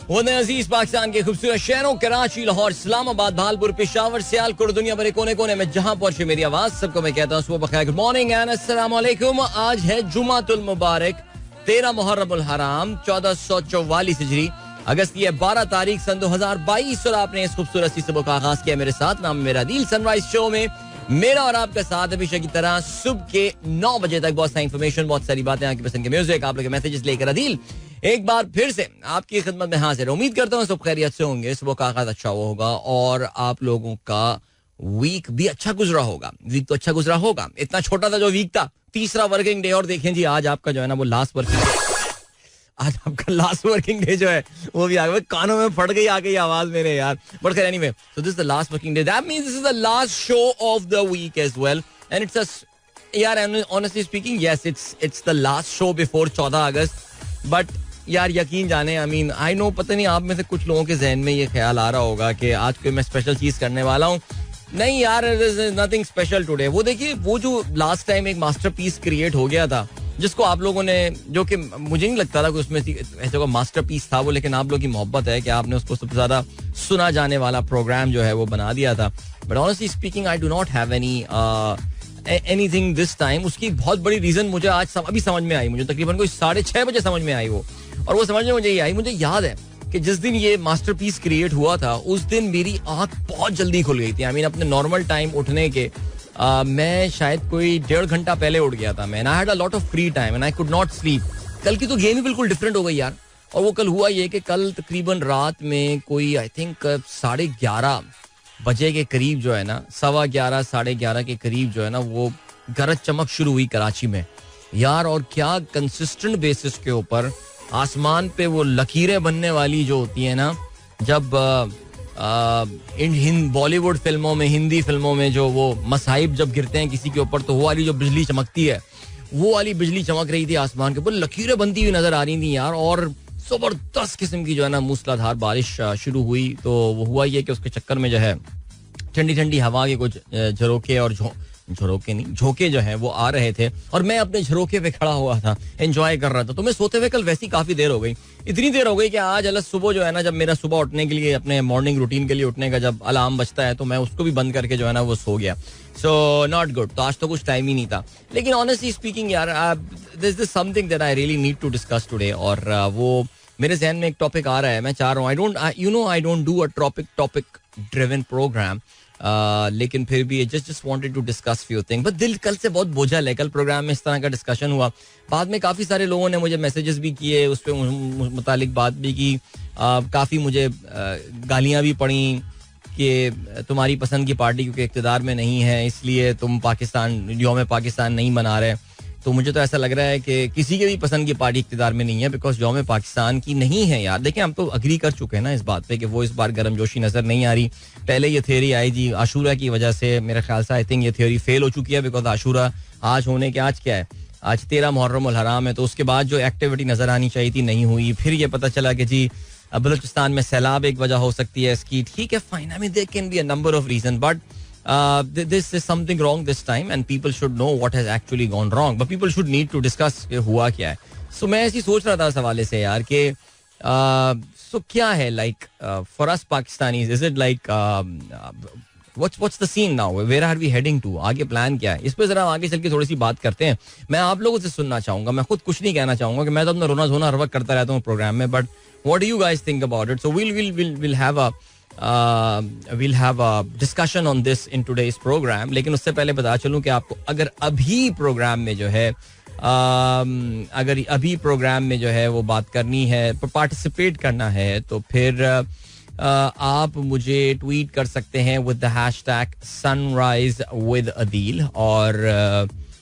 वो अजीज पाकिस्तान के खूबसूरत शहरों कराची, लाहौर, इस्लामाबाद, भालपुर, पेशावर, सियालकोट, दुनिया भर कोने कोने में जहां पहुंचे मेरी आवाज, सबको मैं कहता हूं सुबह बखैर, गुड मॉर्निंग एंड अस्सलाम वालेकुम। आज है जुमातुल मुबारक, 13 मुहर्रमुल हराम, 1444 हिजरी, अगस्त की 12 तारीख सन 2022 और आपने इस खूबसूरत सी सुबह का आगाज किया मेरे साथ। नाम मेरा दिल सनराइज शो में मेरा और आपका साथ हमेशा की तरह सुबह के 9 बजे तक। बहुत सारी इन्फॉर्मेशन, बहुत सारी बातें, आपकी पसंद के म्यूजिक, आप लोग के मैसेजेस लेकर अदील एक बार फिर से आपकी खिदमत में हाजिर। उम्मीद करता हूँ सब खैरियत से होंगे, सुबह का आगाज अच्छा हुआ होगा और आप लोगों का वीक भी अच्छा गुजरा होगा। वीक तो अच्छा गुजरा होगा, इतना छोटा था जो वीक था, तीसरा वर्किंग डे। और देखें जी, आज आपका जो है ना वो लास्ट वर्किंग डे, आज आपका लास्ट वर्किंग डे जो है वो भी आ गया। कानों में फट गई आ गई आवाज मेरे यार, बट खैर anyway, so this is the last working day, that means this is the last show of the week as well and it's a यार honestly speaking yes it's the last show before 14 August. But यार यकीन जाने, I mean I know, पता नहीं आप में से कुछ लोगों के जहन में ये ख्याल आ रहा होगा कि आज कोई मैं स्पेशल चीज करने वाला हूँ। नहीं यार, नथिंग स्पेशल टुडे। वो देखिए, वो जो लास्ट टाइम एक मास्टरपीस क्रिएट हो गया था जिसको आप लोगों ने, जो कि मुझे नहीं लगता था कि उसमें ऐसा कोई मास्टरपीस था वो, लेकिन आप लोगों की मोहब्बत है कि आपने उसको सबसे ज्यादा सुना जाने वाला प्रोग्राम जो है वो बना दिया था। But honestly speaking I do not have anything this time. उसकी बहुत बड़ी रीजन मुझे आज अभी समझ में आई, मुझे तकरीबन कोई 6:30 बजे समझ में आई वो। और वो समझ में मुझे ये आई, मुझे याद है कि जिस दिन ये मास्टरपीस क्रिएट हुआ था उस दिन मेरी आंख बहुत जल्दी खुल गई थी। आई मीन अपने नॉर्मल टाइम उठने के मैं शायद कोई 1.5 घंटा पहले उठ गया था मैं। I had a lot of free time and I could not sleep. कल की तो गेम ही बिल्कुल डिफरेंट हो गई यार। और वो कल हुआ ये कि कल तकरीबन रात में कोई आई थिंक 11:30 बजे के करीब जो है ना, 11:15 11:30 के करीब जो है ना, वो गरज चमक शुरू हुई कराची में यार। और क्या कंसिस्टेंट बेसिस के ऊपर आसमान पे वो लकीरें बनने वाली जो होती है ना, जब बॉलीवुड फिल्मों में, हिंदी फिल्मों में जो वो मसाइब जब गिरते हैं किसी के ऊपर, तो वो वाली जो बिजली चमकती है, वो वाली बिजली चमक रही थी आसमान के ऊपर, लकीरें बनती हुई नजर आ रही थी यार। और जबरदस्त किस्म की जो है ना मूसलाधार बारिश शुरू हुई। तो वो हुआ ये कि उसके चक्कर में जो है ठंडी ठंडी हवा के कुछ झरोके और झोंके जो है वो आ रहे थे और मैं अपने झरोके पे खड़ा हुआ था, एंजॉय कर रहा था। तो मैं सोते हुए कल वैसी काफी देर हो गई, इतनी देर हो गई कि आज अलग सुबह जो है ना, जब मेरा सुबह उठने के लिए, अपने मॉर्निंग रूटीन के लिए उठने का जब अलार्म बजता है, तो मैं उसको भी बंद करके जो है ना वो सो गया। So not good. तो आज तो कुछ टाइम ही नहीं था। लेकिन ऑनेस्टली स्पीकिंग यार, this is something that I really need to discuss today. और वो मेरे जहन में एक टॉपिक आ रहा है, मैं चाह रहा हूँ, I don't do a topic driven program, लेकिन फिर भी just wanted to discuss few thing. But दिल कल से बहुत बोझल है। कल प्रोग्राम में इस तरह का डिस्कशन हुआ, बाद में काफ़ी सारे लोगों ने मुझे मैसेजेस भी किए, उस पर मुतालिक बात भी की, काफ़ी मुझे गालियाँ भी पड़ी कि तुम्हारी पसंद की पार्टी क्योंकि इक़्तिदार में नहीं है इसलिए तुम यौम पाकिस्तान नहीं मना रहे। तो मुझे तो ऐसा लग रहा है कि किसी के भी पसंद की पार्टी इक़्तिदार में नहीं है, बिकॉज यौम पाकिस्तान की नहीं है यार। देखिए, हम तो अग्री कर चुके हैं ना इस बात पे कि वो इस बार गर्मजोशी नजर नहीं आ रही। पहले ये थ्योरी आई जी आशूरा की वजह से, मेरे ख्याल से आई थिंक ये थ्योरी फेल हो चुकी है, बिकॉज आशूरा आज होने के, आज क्या है, आज 13 मुहर्रमुल हराम है। तो उसके बाद जो एक्टिविटी नजर आनी चाहिए थी नहीं हुई। फिर ये पता चला कि जी बलूचिस्तान में सैलाब एक वजह हो सकती है इसकी। ठीक है, fine, I mean there can be a number of reason, but this is something wrong this time and people should know what has actually gone wrong, but people should need to discuss हुआ क्या है। So मैं ऐसी सोच रहा था इस हवाले से यार कि so क्या है, like for us Pakistanis, is it like what's the scene now, where are we heading to, आगे प्लान क्या है, इस पे जरा आगे चल के थोड़ी सी बात करते हैं। मैं आप लोगों से सुनना चाहूंगा, मैं खुद कुछ नहीं कहना चाहूंगा कि मैं तो अपना रोना धोना हर वक्त करता रहता हूँ प्रोग्राम में, but what do you guys think about it? So we'll have a discussion on this in today's program. लेकिन उससे पहले बता चलूं कि आपको अगर अभी प्रोग्राम में जो है अगर अभी प्रोग्राम में जो है वो बात करनी है, पार्टिसिपेट करना है, तो फिर आप मुझे ट्वीट कर सकते हैं with the hashtag sunrise with Adeel. और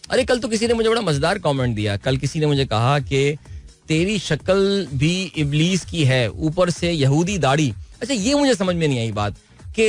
अरे कल तो किसी ने मुझे बड़ा मजेदार कमेंट दिया। कल किसी ने मुझे कहा कि तेरी शक्ल भी इबलीस की है, ऊपर से यहूदी दाढ़ी। अच्छा, ये मुझे समझ में नहीं आई बात कि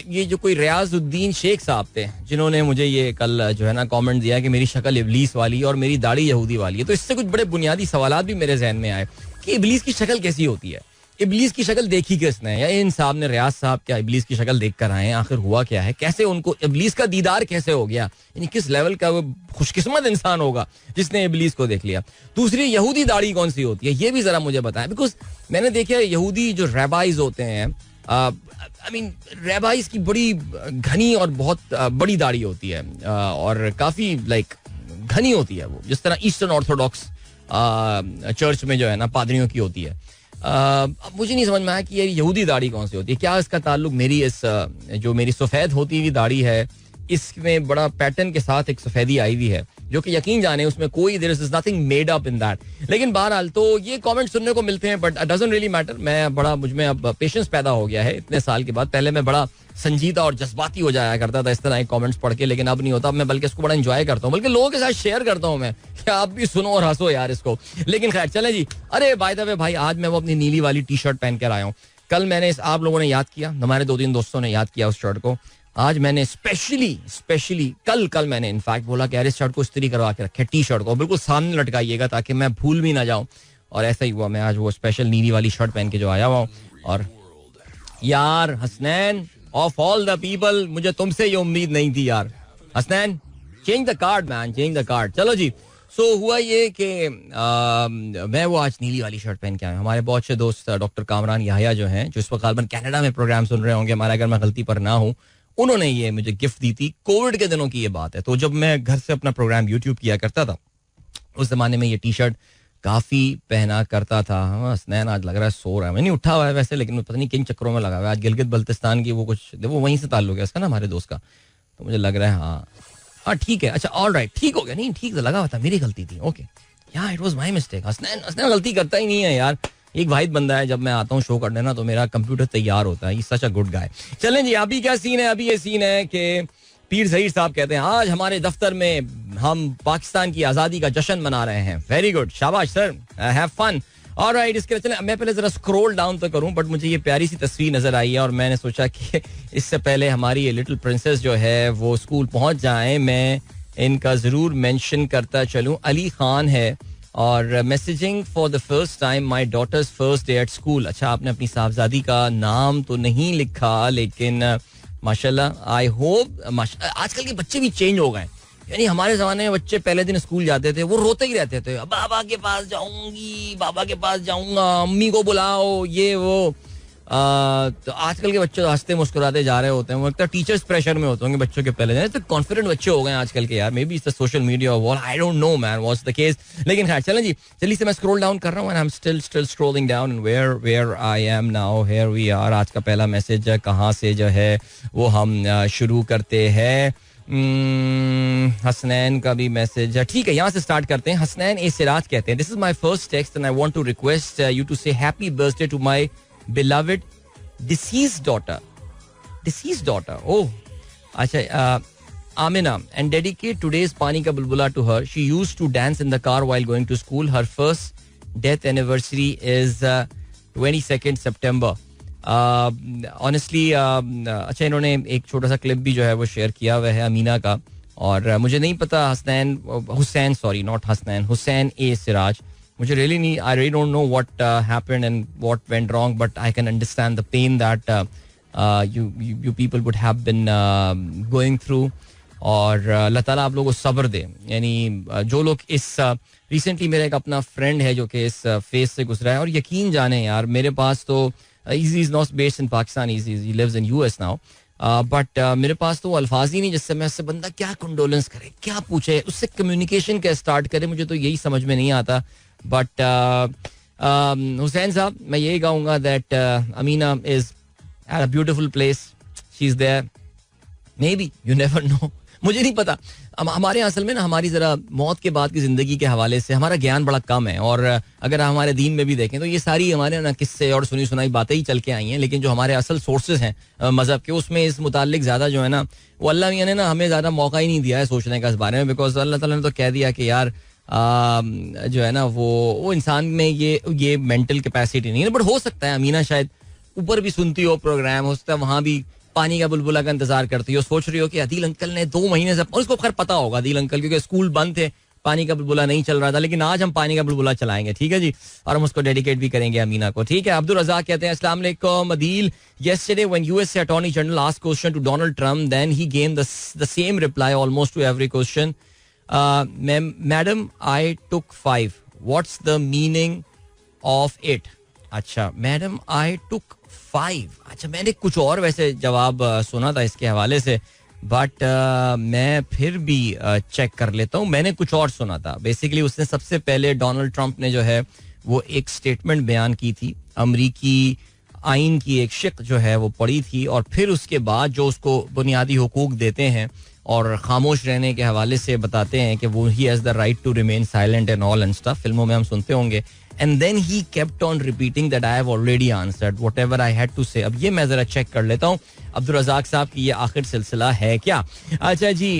ये जो कोई रियाजुद्दीन शेख साहब थे जिन्होंने मुझे ये कल जो है ना कमेंट दिया कि मेरी शक्ल इबलीस वाली और मेरी दाढ़ी यहूदी वाली है, तो इससे कुछ बड़े बुनियादी सवालात भी मेरे जहन में आए कि इबलीस की शक्ल कैसी होती है। इबलीस की शक्ल देखी किसने, या इन साहब ने, रियाज साहब क्या इबलीस की शक्ल देख कर आए, आखिर हुआ क्या है, कैसे उनको इबलीस का दीदार कैसे हो गया, यानी किस लेवल का वो खुशकिस्मत इंसान होगा जिसने इबलीस को देख लिया. दूसरी, यहूदी दाढ़ी कौन सी होती है, ये भी जरा मुझे बताएं, बिकॉज मैंने देखा यहूदी जो रैबाइज होते हैं, आई मीन रैबाइज की बड़ी घनी और बहुत बड़ी दाढ़ी होती है, और काफी लाइक घनी होती है वो, जिस तरह ईस्टर्न ऑर्थोडॉक्स चर्च में जो है ना पादरियों की होती है. अब मुझे नहीं समझ में आया कि ये यहूदी दाढ़ी कौन सी होती है, क्या इसका ताल्लुक मेरी इस जो मेरी सफेद होती हुई दाढ़ी है इसमें बड़ा पैटर्न के साथ एक सफेदी आई हुई है, जो कि यकीन जाने उसमें कोई there is nothing made up in that. लेकिन बहरहाल तो ये कमेंट सुनने को मिलते हैं, बट डजंट रियली मैटर. मैं बड़ा, मुझमें अब पेशेंस पैदा हो गया है इतने साल के बाद. पहले मैं बड़ा संजीदा और जज्बाती हो जाया करता था इस तरह के कमेंट्स पढ़ के, लेकिन अब नहीं होता. अब मैं बल्कि इसको बड़ा एंजॉय करता हूँ, बल्कि लोगों के साथ शेयर करता हूँ मैं कि आप भी सुनो और हंसो यार इसको. लेकिन खैर चले जी. अरे बाय द वे भाई, आज मैं वो अपनी नीली वाली टी शर्ट पहन कर आया हूँ. कल मैंने आप लोगों ने याद किया, हमारे 2-3 दोस्तों ने याद किया उस शर्ट को. आज मैंने स्पेशली कल मैंने इनफैक्ट बोला कि यार इस शर्ट को इस्त्री करवा के रखे, टी शर्ट को बिल्कुल सामने लटकाइएगा ताकि मैं भूल भी ना जाऊं. और ऐसा ही हुआ, मैं आज वो स्पेशल नीली वाली शर्ट पहन के जो आया हुआ. और यार Hasnain, of all the people, मुझे तुमसे ये उम्मीद नहीं थी यार. Hasnain, change the card man, change the card. चलो जी. सो हुआ ये कि मैं वो आज नीली वाली शर्ट पहन के आया. हमारे बहुत से दोस्त डॉक्टर कामरान याहिया जो हैं, जो इस वक्त गालबन कनाडा में प्रोग्राम सुन रहे होंगे हमारा, अगर मैं गलती पर ना हूं, उन्होंने ये मुझे गिफ्ट दी थी. कोविड के दिनों की ये बात है. तो जब मैं घर से अपना प्रोग्राम यूट्यूब किया करता था, उस जमाने में ये टी शर्ट काफी पहना करता था. हसनैन आज लग रहा है सो रहा है, मैं नहीं उठा हुआ है वैसे, लेकिन पता नहीं किन चक्करों में लगा हुआ है. आज गिलगित बल्तिस्तान की वो कुछ, वो वहीं से ताल्लुक है इसका ना, हमारे दोस्त का. तो मुझे लग रहा है हाँ ठीक है. अच्छा ऑल राइट, ठीक हो गया. नहीं ठीक लगा हुआ था, मेरी गलती थी. ओके यार, it was my mistake. Hasnain गलती करता ही नहीं है यार. एक वाहिद बंदा है, जब मैं आता हूँ शो करने ना तो मेरा कंप्यूटर तैयार होता है. सच अ गुड गाय. चलें जी, अभी क्या सीन है. अभी ये सीन है कि पीर ज़हीर साहब कहते हैं आज हमारे दफ्तर में हम पाकिस्तान की आज़ादी का जश्न मना रहे हैं. वेरी गुड, शाबाश सर, हैव फन. ऑलराइट, इसके लिए चलें. मैं पहले जरा स्क्रॉल डाउन तो करूं, बट मुझे ये प्यारी सी तस्वीर नजर आई है और मैंने सोचा कि इससे पहले हमारी ये लिटिल प्रिंसेस जो है वो स्कूल पहुंच जाए, मैं इनका जरूर मेंशन करता चलूं. अली खान है और messaging for the first time my daughter's first day at school. अच्छा, आपने अपनी साहबजादी का नाम तो नहीं लिखा, लेकिन माशाल्लाह, आई होप. आजकल के बच्चे भी चेंज हो गए. यानी हमारे जमाने में बच्चे पहले दिन स्कूल जाते थे, वो रोते ही रहते थे, बाबा के पास जाऊंगी, बाबा के पास जाऊंगा, अम्मी को बुलाओ, ये वो. तो आजकल के बच्चे तो हंसते मुस्कुराते जा रहे होते हैं. वो लगता है टीचर्स प्रेशर में होते होंगे बच्चों के पहले दिन. तो कॉन्फिडेंट बच्चे हो गए आजकल के यार. May be it's the social media wall, I don't know man what's the case. लेकिन खैर चलें जी, जल्दी से मैं स्क्रॉल डाउन कर रहा हूँ. I am still scrolling down and where I am now, here we are. आज का पहला मैसेज कहाँ से जो है वो हम शुरू करते हैं. हसनैन का भी मैसेज है, ठीक है, यहाँ से स्टार्ट करते हैं. हसनैन ए सिराज कहते हैं, this is my first text and I want to request you to say happy birthday to my beloved deceased daughter. Oh, acha, Amina, and dedicate today's Pani Ka Bulbula to her. She used to dance in the car while going to school. Her first death anniversary is 22nd September. Honestly, अच्छा, इन्होंने एक छोटा सा clip भी जो है वो share किया हुआ है अमीना का. और मुझे नहीं पता, हुसैन ए सिराज, मुझे really नहीं, I really don't know what happened and what went wrong, but I can understand the pain that you people would have been going through. और अल्लाह ताला आप लोगों को सब्र दे. यानी जो लोग इस रिसेंटली मेरा एक अपना फ्रेंड है जो कि इस फेस से गुजरा है, और यकीन जाने यार मेरे पास तो he is not based in Pakistan, he lives in US now. But मेरे पास तो अल्फाज ही नहीं जिससे मैं उससे बंदा क्या कंडोलेंस करे, क्या पूछे, उससे कम्युनिकेशन क्या स्टार्ट करे, मुझे तो यही समझ में नहीं आता. बट हुसैन साहब, मैं यही कहूँगा that Amina is at a beautiful place, she is there. Maybe, you never know, मुझे नहीं पता. हमारे असल में ना, हमारी जरा मौत के बाद की जिंदगी के हवाले से हमारा ज्ञान बड़ा कम है. और अगर हमारे दीन में भी देखें तो ये सारी हमारे ना किस्से और सुनी सुनाई बातें ही चल के आई हैं. लेकिन जो हमारे असल सोर्सेज हैं मजहब के, उसमें इस मुतालिक ज्यादा जो है ना, वो अल्लाह मियां ने ना हमें ज्यादा मौका ही नहीं दिया है सोचने का इस बारे में. बिकॉज अल्लाह ताला ने तो कह दिया कि यार जो है ना वो इंसान में ये मेंटल कैपेसिटी नहीं है. बट हो सकता है अमीना शायद ऊपर भी सुनती हो प्रोग्राम, हो सकता है वहां भी पानी का बुलबुला का इंतजार करती हो, सोच रही हो कि अदील अंकल ने 2 महीने से, और उसको खैर पता होगा अदील अंकल, क्योंकि स्कूल बंद थे पानी का बुलबुला नहीं चल रहा था, लेकिन आज हम पानी का बुलबुला चलाएंगे, ठीक है जी, और हम उसको डेडिकेट भी करेंगे अमीना को, ठीक है. अब्दुल रज़ाक कहते हैं अस्सलाम वालेकुम Adeel, yesterday when USA Attorney General asked question to Donald Trump, then he gave the same reply almost to every question. Madam, I took 5. What's the meaning of it? अच्छा, मैडम आई टुक 5. अच्छा, मैंने कुछ और वैसे जवाब सुना था इसके हवाले से, बट मैं फिर भी चेक कर लेता हूँ. मैंने कुछ और सुना था. बेसिकली उसने सबसे पहले डोनाल्ड ट्रंप ने जो है वो एक स्टेटमेंट बयान की थी, अमरीकी आइन की एक शिक जो है वो पढ़ी थी, और फिर उसके बाद जो उसको बुनियादी हुकूक देते हैं और खामोश रहने के हवाले से बताते हैं कि वो he has the right to remain silent and all and stuff, फिल्मों में हम सुनते होंगे. And then he kept on repeating that I have already answered whatever I had to say. अब ये मैं जरा चेक कर लेता हूँ अब्दुल रज़ाक साहब की ये आखिर सिलसिला है क्या. अच्छा जी,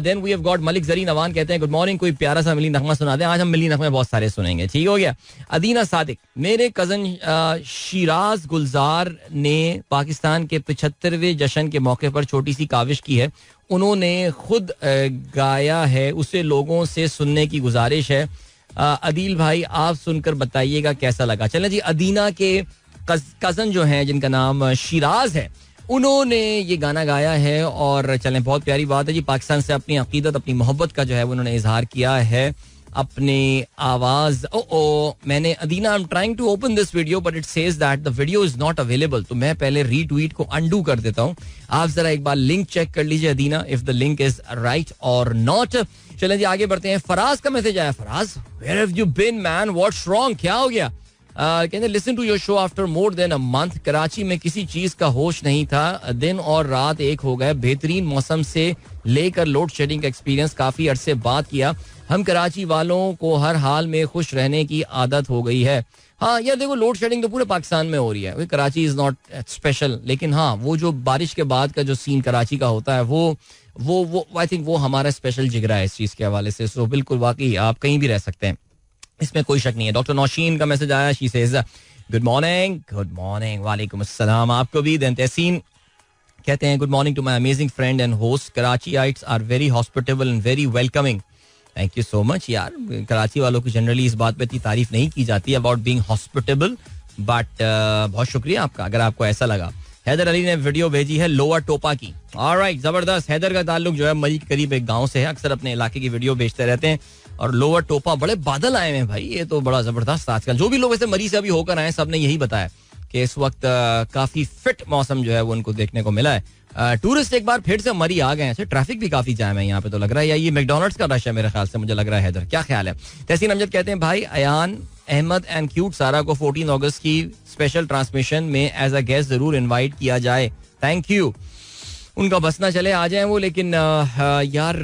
then we have got Malik जरी नवान कहते हैं गुड मॉर्निंग, कोई प्यारा सा मिली नगमा सुना दें. आज हम मिली नगमे बहुत सारे सुनेंगे, ठीक हो गया. अदीना सादिक, मेरे कजन शिराज गुलजार ने पाकिस्तान के 75वें जश्न के मौके पर छोटी सी काविश की है. उन्होंने खुद गाया है, उसे लोगों से सुनने की गुजारिश है. अदील भाई आप सुनकर बताइएगा कैसा लगा. चलें जी, अदीना के कज़न जो हैं जिनका नाम शिराज है, उन्होंने ये गाना गाया है, और चलें बहुत प्यारी बात है जी. पाकिस्तान से अपनी अकीदत, अपनी मोहब्बत का जो है उन्होंने इजहार किया है अपने आवाज. मैंने Adina, I am trying to open this video but it says that the video is not available. तो मैं पहले रीट्वीट को अनडू कर देता हूँ. आप जरा एक बार लिंक चेक कर लीजिए Adina, if the link is right और नॉट. चलें जी आगे बढ़ते हैं. फराज का मैसेज आया. Faraz, where have you been man, what's wrong, क्या हो गया? कहते listen to your show after more than a month. Karachi में किसी चीज का होश नहीं था, दिन और रात एक हो गए. बेहतरीन मौसम से लेकर लोड शेडिंग का एक्सपीरियंस काफी अरसे बाद किया. हम कराची वालों को हर हाल में खुश रहने की आदत हो गई है. हाँ यार देखो, लोड शेडिंग तो पूरे पाकिस्तान में हो रही है, कराची इज नॉट स्पेशल, लेकिन हाँ वो जो बारिश के बाद का जो सीन कराची का होता है वो आई थिंक वो हमारा स्पेशल जिगरा है इस चीज के हवाले से. सो बिल्कुल वाकई आप कहीं भी रह सकते हैं, इसमें कोई शक नहीं है. डॉक्टर नौशीन का मैसेज आया. She says good morning. Good morning, वालेकुम अस्सलाम आपको भी. देन तहसीन कहते हैं good morning to my amazing friend and host. Karachiites are very hospitable and very welcoming. Thank you so much यार. कराची वालों की जनरली इस बात पे इतनी तारीफ नहीं की जाती है अबाउट बीइंग हॉस्पिटेबल, बट बहुत शुक्रिया आपका अगर आपको ऐसा लगा. हैदर अली ने वीडियो भेजी है लोअर टोपा की. ऑलराइट, जबरदस्त. हैदर का ताल्लुक जो है मरी के करीब एक गांव से है, अक्सर अपने इलाके की वीडियो भेजते रहते हैं. और लोअर टोपा बड़े बादल आए हैं भाई, ये तो बड़ा जबरदस्त. आजकल जो भी लोग ऐसे मरी से अभी होकर आए सब ने यही बताया कि इस वक्त काफी फिट मौसम जो है वो उनको देखने को मिला है. टूरिस्ट एक बार फिर से मरी आ गए हैं. ट्रैफिक भी काफी जाम है यहाँ पे तो लग रहा है, या ये मैकडोनल्ड्स का रश है मेरे ख्याल से, मुझे लग रहा है. हैदर क्या ख्याल है? तहसीन अमजद कहते हैं भाई अयान अहमद एंड क्यूट सारा को 14 अगस्त की स्पेशल ट्रांसमिशन में एज अ गेस्ट जरूर इनवाइट किया जाए. Thank you. उनका बस ना चले आ जाए वो, लेकिन यार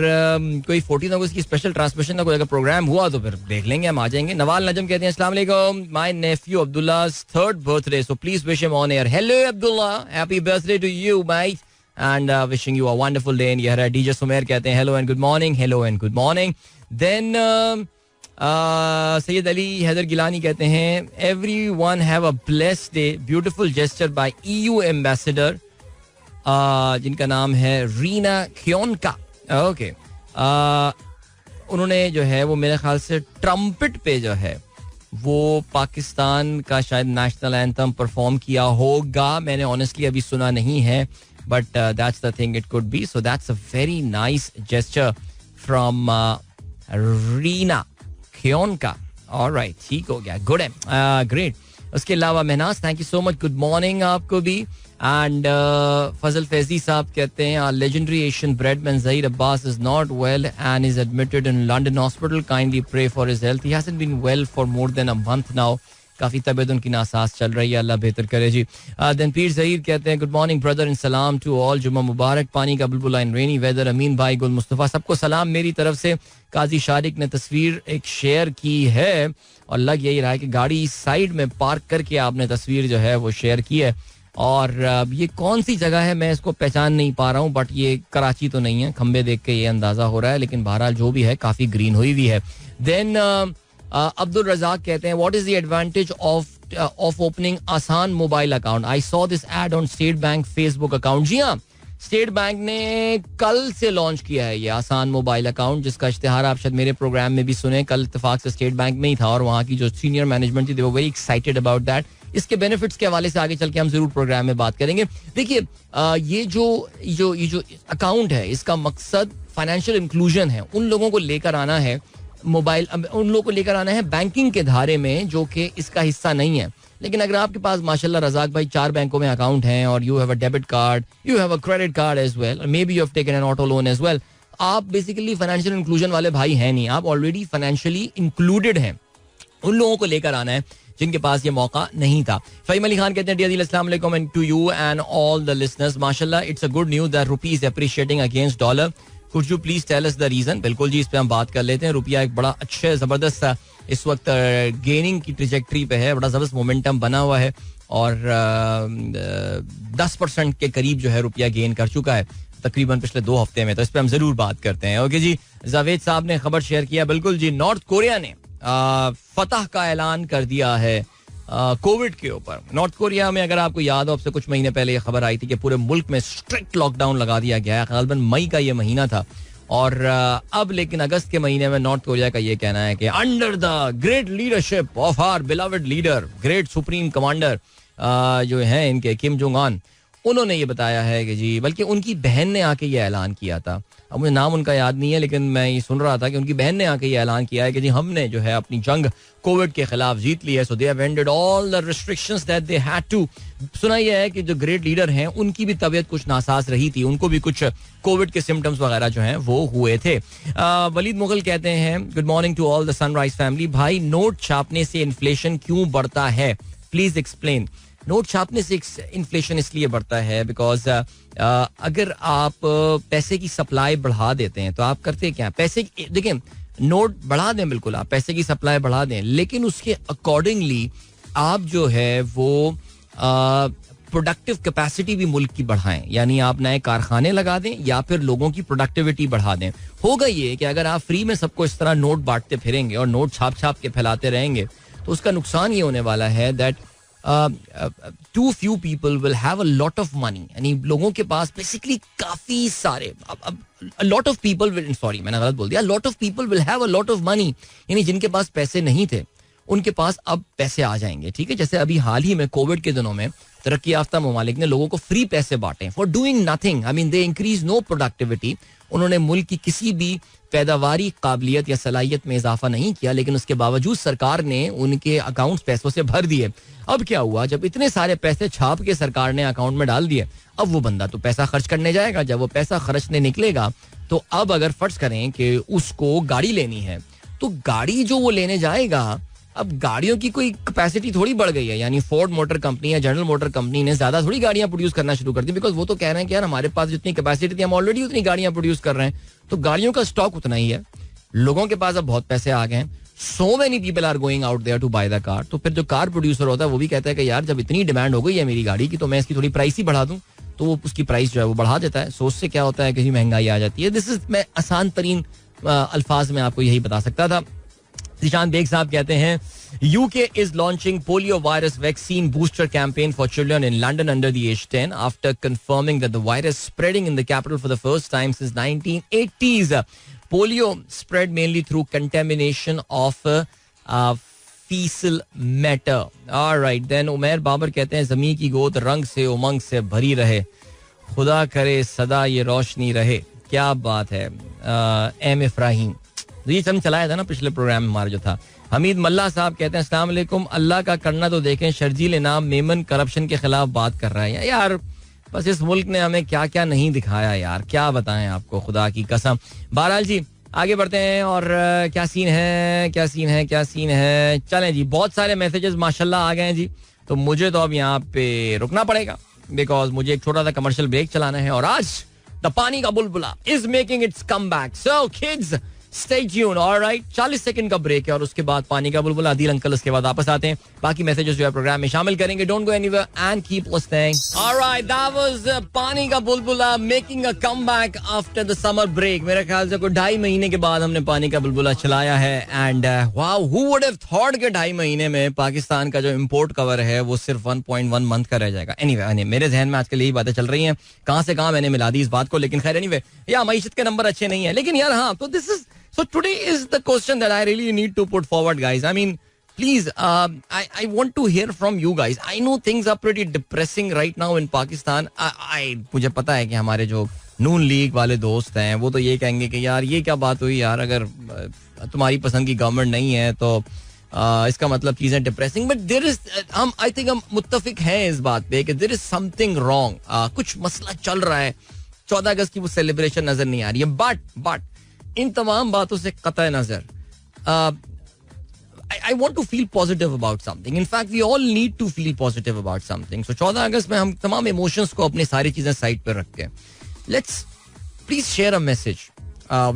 कोई 14 अगस्त की स्पेशल ट्रांसमिशन का कोई अगर प्रोग्राम हुआ तो फिर देख लेंगे, हम आ जाएंगे. नवाल नजम कहते हैं अस्सलाम वालेकुम, my nephew Abdullah's 3rd birthday, so please wish him on air. Hello Abdullah, happy birthday to you mate and wishing you a wonderful day. And यार डीजे सुमेर कहते हैं hello and good morning. Hello and good morning. Then Syed Ali Haider Gilani कहते हैं everyone have a blessed day, beautiful gesture by EU ambassador जिनका नाम है Reena ख्योनका. Okay, उन्होंने जो है वो मेरे ख्याल से ट्रम्पेट पे जो है वो पाकिस्तान का शायद नेशनल एंथम परफॉर्म किया होगा. मैंने ऑनेस्टली अभी सुना नहीं है, but that's the thing, it could be. So that's a very nice gesture from Riina Kionka. Alright, ठीक हो गया, गुड है, ग्रेट. उसके अलावा Mahnaz thank you so much, good morning आपको भी. एंड फजल फैजी साहब कहते हैं legendary Asian Bradman Zaheer Abbas is not well and is admitted in London hospital, kindly pray for his health. He hasn't been well for more than a month now. काफी तबीयत उनकी NASA's चल रही है, अल्लाह बेहतर करे जी. देन पीर ज़हीर कहते हैं गुड मॉर्निंग ब्रदर एंड सलाम टू ऑल, जुम्मा मुबारक. पानी का बुलबुला इन रेनी वेदर. अमीन भाई, गुल मुस्तफ़ा, सबको सलाम मेरी तरफ से. काजी शारिक ने तस्वीर एक शेयर की है और लग यही रहा है कि गाड़ी साइड में पार्क करके आपने तस्वीर जो है वो शेयर की है. और ये कौन सी जगह है मैं इसको पहचान नहीं पा रहा हूँ, बट ये कराची तो नहीं है, खंबे देख के ये अंदाजा हो रहा है, लेकिन बहरहाल जो भी है काफी ग्रीन हुई हुई है. देन अब्दुल रजाक कहते हैं what is the advantage of opening Asaan mobile account. I saw this ad on State Bank Facebook account. जी हाँ, स्टेट बैंक ने कल से लॉन्च किया है ये आसान मोबाइल अकाउंट, जिसका इश्तिहार आप शायद मेरे प्रोग्राम में भी सुने. कल इत्तेफाक से स्टेट बैंक में ही था और वहाँ की जो सीनियर मैनेजमेंट थी, they were very excited about that. इसके बेनिफिट्स के हवाले से आगे चल के हम जरूर प्रोग्राम में बात करेंगे. देखिए, ये जो अकाउंट है, इसका मकसद फाइनेंशियल इंक्लूजन है. उन लोगों को लेकर आना है मोबाइल, उन लोगों को लेकर आना है बैंकिंग के धारे में जो कि इसका हिस्सा नहीं है. लेकिन अगर आपके पास माशाल्लाह रजाक भाई 4 बैंकों में अकाउंट हैं और you have a debit card, you have a credit card as well, maybe you have taken an auto loan as well, आप बेसिकली फाइनेंशियल इंक्लूजन वाले भाई हैं नहीं, आप ऑलरेडी फाइनेंशियली इंक्लूडेड हैं. उन लोगों को लेकर आना है जिनके पास ये मौका नहीं था. फहीम अली खान कहते हैं, डियर अदील, अस्सलाम वालेकुम and to you and all the listeners. माशाल्लाह it's a good news that rupee is appreciating against dollar. Could you please tell us the reason. बिल्कुल जी, इस पे हम बात कर लेते हैं. रुपया एक बड़ा अच्छे जबरदस्त इस वक्त गेनिंग की ट्रेजेक्टरी पे है, बड़ा जबरदस्त मोमेंटम बना हुआ है और 10% के करीब जो है रुपया गेन कर चुका है तकरीबन पिछले 2 हफ्ते में. तो इस पे हम जरूर बात करते हैं. ओके जी, जावेद साहब ने खबर शेयर किया. बिल्कुल जी, नॉर्थ कोरिया ने फतह का ऐलान कर दिया है कोविड के ऊपर. नॉर्थ कोरिया में अगर आपको याद हो, अब से कुछ महीने पहले ये खबर आई थी कि पूरे मुल्क में स्ट्रिक्ट लॉकडाउन लगा दिया गया है. ग़ालिबन मई का ये महीना था और अब लेकिन अगस्त के महीने में नॉर्थ कोरिया का ये कहना है कि under the great leadership of our beloved leader, great supreme commander जो हैं इनके किम जोंग उन, उन्होंने ये बताया है कि जी, बल्कि उनकी बहन ने आके ये ऐलान किया था. अब मुझे नाम उनका याद नहीं है, लेकिन मैं ये सुन रहा था कि उनकी बहन ने आके ये ऐलान किया है कि जी हमने जो है अपनी जंग कोविड के खिलाफ जीत ली है. So they have ended all the restrictions that they had to. सुना यह है कि जो ग्रेट लीडर हैं उनकी भी तबीयत कुछ नासाज रही थी, उनको भी कुछ कोविड के सिम्टम्स वगैरह जो हैं वो हुए थे. वलीद मुगल कहते हैं, good morning to all the sunrise family. भाई, नोट छापने से इन्फ्लेशन क्यों बढ़ता है, प्लीज एक्सप्लेन. नोट छापने से इन्फ्लेशन इसलिए बढ़ता है बिकॉज अगर आप पैसे की सप्लाई बढ़ा देते हैं तो आप करते क्या, पैसे देखिए, नोट बढ़ा दें, बिल्कुल आप पैसे की सप्लाई बढ़ा दें, लेकिन उसके अकॉर्डिंगली आप जो है वो प्रोडक्टिव कैपेसिटी भी मुल्क की बढ़ाएं. यानी आप नए कारखाने लगा दें या फिर लोगों की प्रोडक्टिविटी बढ़ा दें. होगा ये कि अगर आप फ्री में सबको इस तरह नोट बांटते फिरेंगे और नोट छाप छाप के फैलाते रहेंगे तो उसका नुकसान ये होने वाला है that too few people will have a lot of money. यानी लोगों के पास बेसिकली काफी सारे, a lot of people will, sorry मैंने गलत बोल दिया, a lot of people will have a lot of money. यानी जिनके पास पैसे नहीं थे उनके पास अब पैसे आ जाएंगे. ठीक है, जैसे अभी हाल ही में कोविड के दिनों में तरक्की याफ्ता ममालिक ने लोगों को फ्री पैसे बांटे for doing nothing. I mean they increase no productivity. उन्होंने मुल्क की किसी भी पैदावारी काबिलियत या सलाहियत में इजाफा नहीं किया, लेकिन उसके बावजूद सरकार ने उनके अकाउंट्स पैसों से भर दिए. अब क्या हुआ, जब इतने सारे पैसे छाप के सरकार ने अकाउंट में डाल दिए, अब वो बंदा तो पैसा खर्च करने जाएगा. जब वो पैसा खर्चने निकलेगा तो अब अगर फर्ज करें कि उसको गाड़ी लेनी है तो गाड़ी जो वो लेने जाएगा, अब गाड़ियों की कोई कैपेसिटी थोड़ी बढ़ गई है. यानी फोर्ड मोटर कंपनी या जनरल मोटर कंपनी ने ज्यादा थोड़ी गाड़ियां प्रोड्यूस करना शुरू कर दी, बिकॉज वो तो कह रहे हैं कि यार हमारे पास जितनी कैपेसिटी थी हम ऑलरेडी उतनी गाड़ियां प्रोड्यूस कर रहे हैं, तो गाड़ियों का स्टॉक उतना ही है. लोगों के पास अब बहुत पैसे आ गए हैं. So many people are going out there to buy the car. तो फिर जो कार प्रोड्यूसर होता है वो भी कहता है कि यार जब इतनी डिमांड हो गई है मेरी गाड़ी की तो मैं इसकी थोड़ी प्राइस ही बढ़ा दूं, तो वो उसकी प्राइस जो है वो बढ़ा देता है. सो उससे क्या होता है कि महंगाई आ जाती है. दिस इज, मैं आसान तरीन अल्फाज में आपको यही बता सकता था. निशान बेग साहब कहते हैं, UK is launching polio virus vaccine booster campaign for children in London under the age 10 after confirming that the virus spreading in the capital for the first time since 1980s. Polio spread mainly through contamination of fecal matter. All right, then Umair Babar कहते हैं, ज़मीं की गोद रंग से उमंग से भरी रहे, खुदा करे सदा ये रोशनी रहे. क्या बात है. एम इफ्राहिम, ये हम चलाया था ना पिछले प्रोग्राम में हमारा जो था. हमीद मल्ला साहब कहते हैं, अस्सलाम वालेकुम, अल्लाह का करना तो देखें, शर्जील इनाम मेमन करप्शन के खिलाफ बात कर रहा है. यार बस इस मुल्क ने हमें क्या क्या नहीं दिखाया यार, क्या बताएं आपको, खुदा की कसम. बहरहाल जी आगे बढ़ते हैं और क्या सीन है. चलें जी, बहुत सारे मैसेजेस माशाल्लाह आ गए हैं जी, तो मुझे तो अब यहाँ पे रुकना पड़ेगा बिकॉज मुझे एक छोटा सा कमर्शियल ब्रेक चलाना है. और आज द पानी ka Bulbula is making it's come back. So kids, Stay tuned, alright. 40 second का ब्रेक है और उसके बाद पानी का बुलबुला आदिल अंकल उसके बाद वापस आते हैं. बाकी मैसेजेस जो है प्रोग्राम में शामिल करेंगे. Don't go anywhere and keep listening. Alright, that was पानी का बुलबुला making a comeback after the summer break. मेरे ख्याल से कोई 2.5 महीने के बाद हमने पानी का बुलबुला चलाया है. And wow, who would have thought कि 2.5 महीने में पाकिस्तान का जो इम्पोर्ट कवर है वो सिर्फ 1.1 मंथ का रह जाएगा. Anyway, मेरे जहन में आजकल यही बातें चल रही हैं. कहाँ से कहाँ मैंने मिला दी इस बात को. लेकिन खैर anyway, या मईशत के नंबर अच्छे नहीं है. लेकिन यार हाँ, तो this is so today is the question that I really need to put forward, guys. I mean, please, I want to hear from you guys. I know things are pretty depressing right now in Pakistan. मुझे पता है कि हमारे जो नून league वाले दोस्त हैं वो तो ये कहेंगे कि यार ये क्या बात हुई यार, अगर तुम्हारी पसंद की गवर्नमेंट नहीं है तो इसका मतलब चीजें depressing. But there is, I think हम मुत्तफिक हैं इस बात पे कि देयर इज समथिंग रॉन्ग. कुछ मसला चल रहा है. 14 अगस्त की वो सेलिब्रेशन नजर नहीं आ रही है. बट इन तमाम बातों से कतई नजर I want to feel positive about something. In fact, we all need to feel positive about something. So 14 अगस्त में हम तमाम इमोशंस को अपनी सारी चीजें साइड पर रख के let's please share a message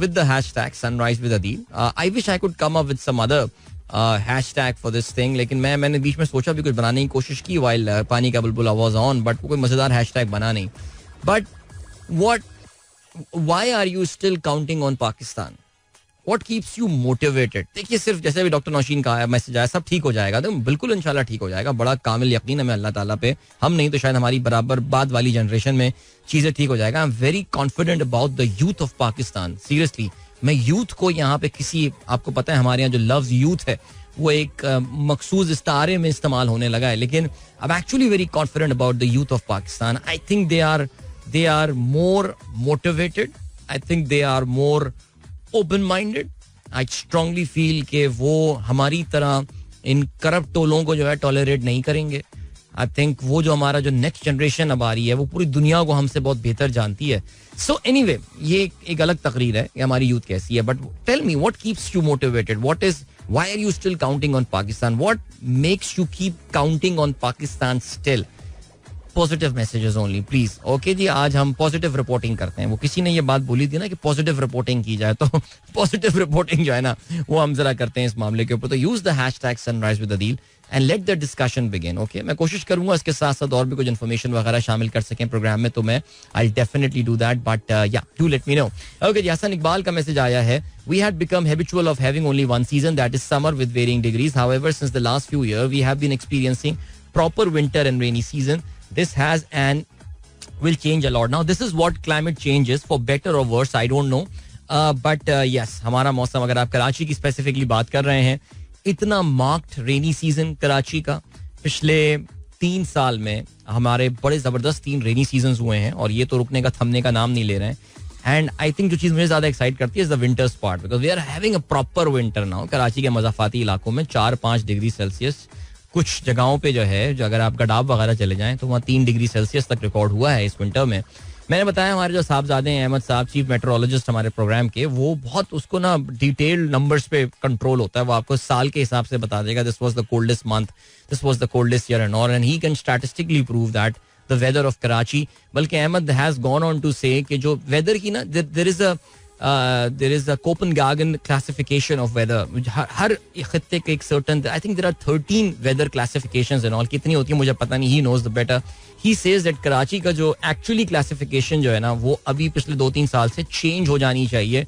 with the hashtag Sunrise with Adil. I wish I could come up with some other hashtag for this thing. लेकिन मैंने बीच में सोचा भी कुछ बनाने की कोशिश की while पानी का बुलबुला was on, but कोई मजेदार हैशटैग बना नहीं. But why are you still counting on Pakistan? What keeps you motivated? देखिए, सिर्फ जैसे भी डॉक्टर नौशीन का मैसेज आया सब ठीक हो जाएगा, तो बिल्कुल इंशाल्लाह ठीक हो जाएगा. बड़ा कामिल यकीन है मैं अल्लाह ताला पे. हम नहीं तो शायद हमारी बराबर बाद वाली जनरेशन में चीजें ठीक हो जाएगा. I am very confident about the youth of Pakistan. Seriously, मैं यूथ को यहाँ पे किसी, आपको पता है हमारे यहाँ जो लफ्ज यूथ है वो एक मखसूस इस्तारे में इस्तेमाल होने लगा है. लेकिन I am actually very confident about the youth of Pakistan. I think they are more motivated. I think they are more open-minded. I strongly feel कि वो हमारी तरह इन करप्ट टोलों को जो है टॉलरेट नहीं करेंगे. I think वो जो हमारा जो नेक्स्ट जनरेशन अब आ रही है वो पूरी दुनिया को हमसे बहुत बेहतर जानती है. So anyway, ये एक अलग तकरीर है कि हमारी यूथ कैसी है. But tell me, what keeps you motivated? Why are you still counting on Pakistan? What makes you keep counting on Pakistan still? Positive messages only please. Okay जी, आज हम पॉजिटिव रिपोर्टिंग करते हैं. वो किसी ने ये बात बोली थी ना कि पॉजिटिव रिपोर्टिंग की जाए, तो पॉजिटिव रिपोर्टिंग जो है ना वो हम जरा करते हैं इस मामले के ऊपर. तो use the hashtag sunrise with Adeel and let the discussion begin. Okay, मैं कोशिश करूंगा इसके साथ साथ और भी कुछ इन्फॉर्मेशन वगैरह शामिल कर सकें प्रोग्राम में, तो मैं I definitely do that. But yeah do let me know. Okay जी, हसन इकबाल का मैसेज आया है. We had become habitual of having only one season, that is summer, with varying degrees. However, since the last few years, we have been experiencing proper winter and rainy season. This has and will change a lot. Now, this is what climate change is, for better or worse, I don't know. But yes, हमारा मौसम, अगर आप कराची की specifically बात कर रहे हैं, इतना मार्क्ड रेनी सीजन कराची का पिछले 3 साल में हमारे बड़े जबरदस्त 3 रेनी सीजन हुए हैं और ये तो रुकने का थमने का नाम नहीं ले रहे हैं. एंड आई थिंक जो चीज मुझे ज्यादा एक्साइट करती है is the winters part, because we are having a proper winter now. Karachi के मज़ाफाती इलाकों में 4-5 डिग्री सेल्सियस, कुछ जगहों पे जो है, जो अगर आप गडाब वगैरह चले जाएं तो वहाँ 3 डिग्री सेल्सियस तक रिकॉर्ड हुआ है इस विंटर में. मैंने बताया हमारे जो साहबजादे हैं अहमद साहब, चीफ मेट्रोलॉजिस्ट हमारे प्रोग्राम के, वो बहुत उसको ना डिटेल्ड नंबर्स पे कंट्रोल होता है. वो आपको साल के हिसाब से बता देगा this was the coldest month, this was the coldest year and he can statistically prove that the weather of Karachi. बल्कि Ahmed has gone on to say कि जो वेदर की ना there is a Copenhagen classification of weather. हर खित्ते के एक certain, I think there are 13 weather classifications and all. कितनी होती है मुझे पता नहीं, he knows the better. He says that Karachi का जो actually classification जो है ना वो अभी पिछले 2-3 साल से change हो जानी चाहिए.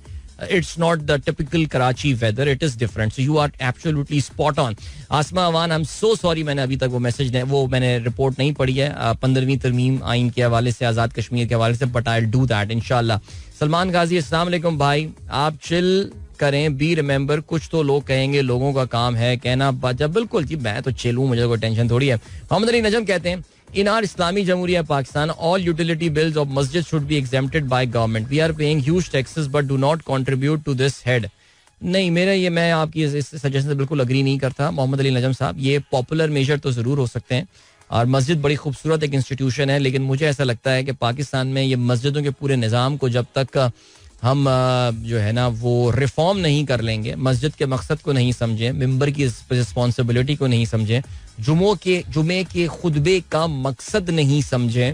It's not the typical Karachi weather, it is different. So you are absolutely spot on. Asma Awan, I'm so sorry, मैंने अभी तक वो मैसेज वो मैंने रिपोर्ट नहीं पढ़ी है 15वीं तरमीम आइन के हवाले से, आज़ाद कश्मीर के हवाले से, but I will do that इंशाल्लाह. सलमान गाजी, अस्सलाम वालेकुम भाई, आप चिल करें, बी रिमेंबर, कुछ तो लोग कहेंगे, लोगों का काम है कहना. जब बिल्कुल जी, मैं तो चिल हूँ, मुझे कोई टेंशन थोड़ी है. मोहम्मद अली नजम कहते हैं, in our Islamic Jamhuriya Pakistan, all utility bills of masjid should be exempted by government. We are paying huge taxes but do not contribute to this head. नहीं, मैं आपकी इस सजेशन से बिल्कुल अग्री नहीं करता मोहम्मद अली नजम साहब. ये पॉपुलर मेजर तो जरूर हो सकते हैं और मस्जिद बड़ी खूबसूरत एक इंस्टीट्यूशन है, लेकिन मुझे ऐसा लगता है कि पाकिस्तान में ये मस्जिदों के पूरे निज़ाम को जब तक हम जो है ना वो रिफॉर्म नहीं कर लेंगे, मस्जिद के मकसद को नहीं समझें, मिंबर की रिस्पॉन्सिबिलिटी को नहीं समझें, जुमे के खुतबे का मकसद नहीं समझें,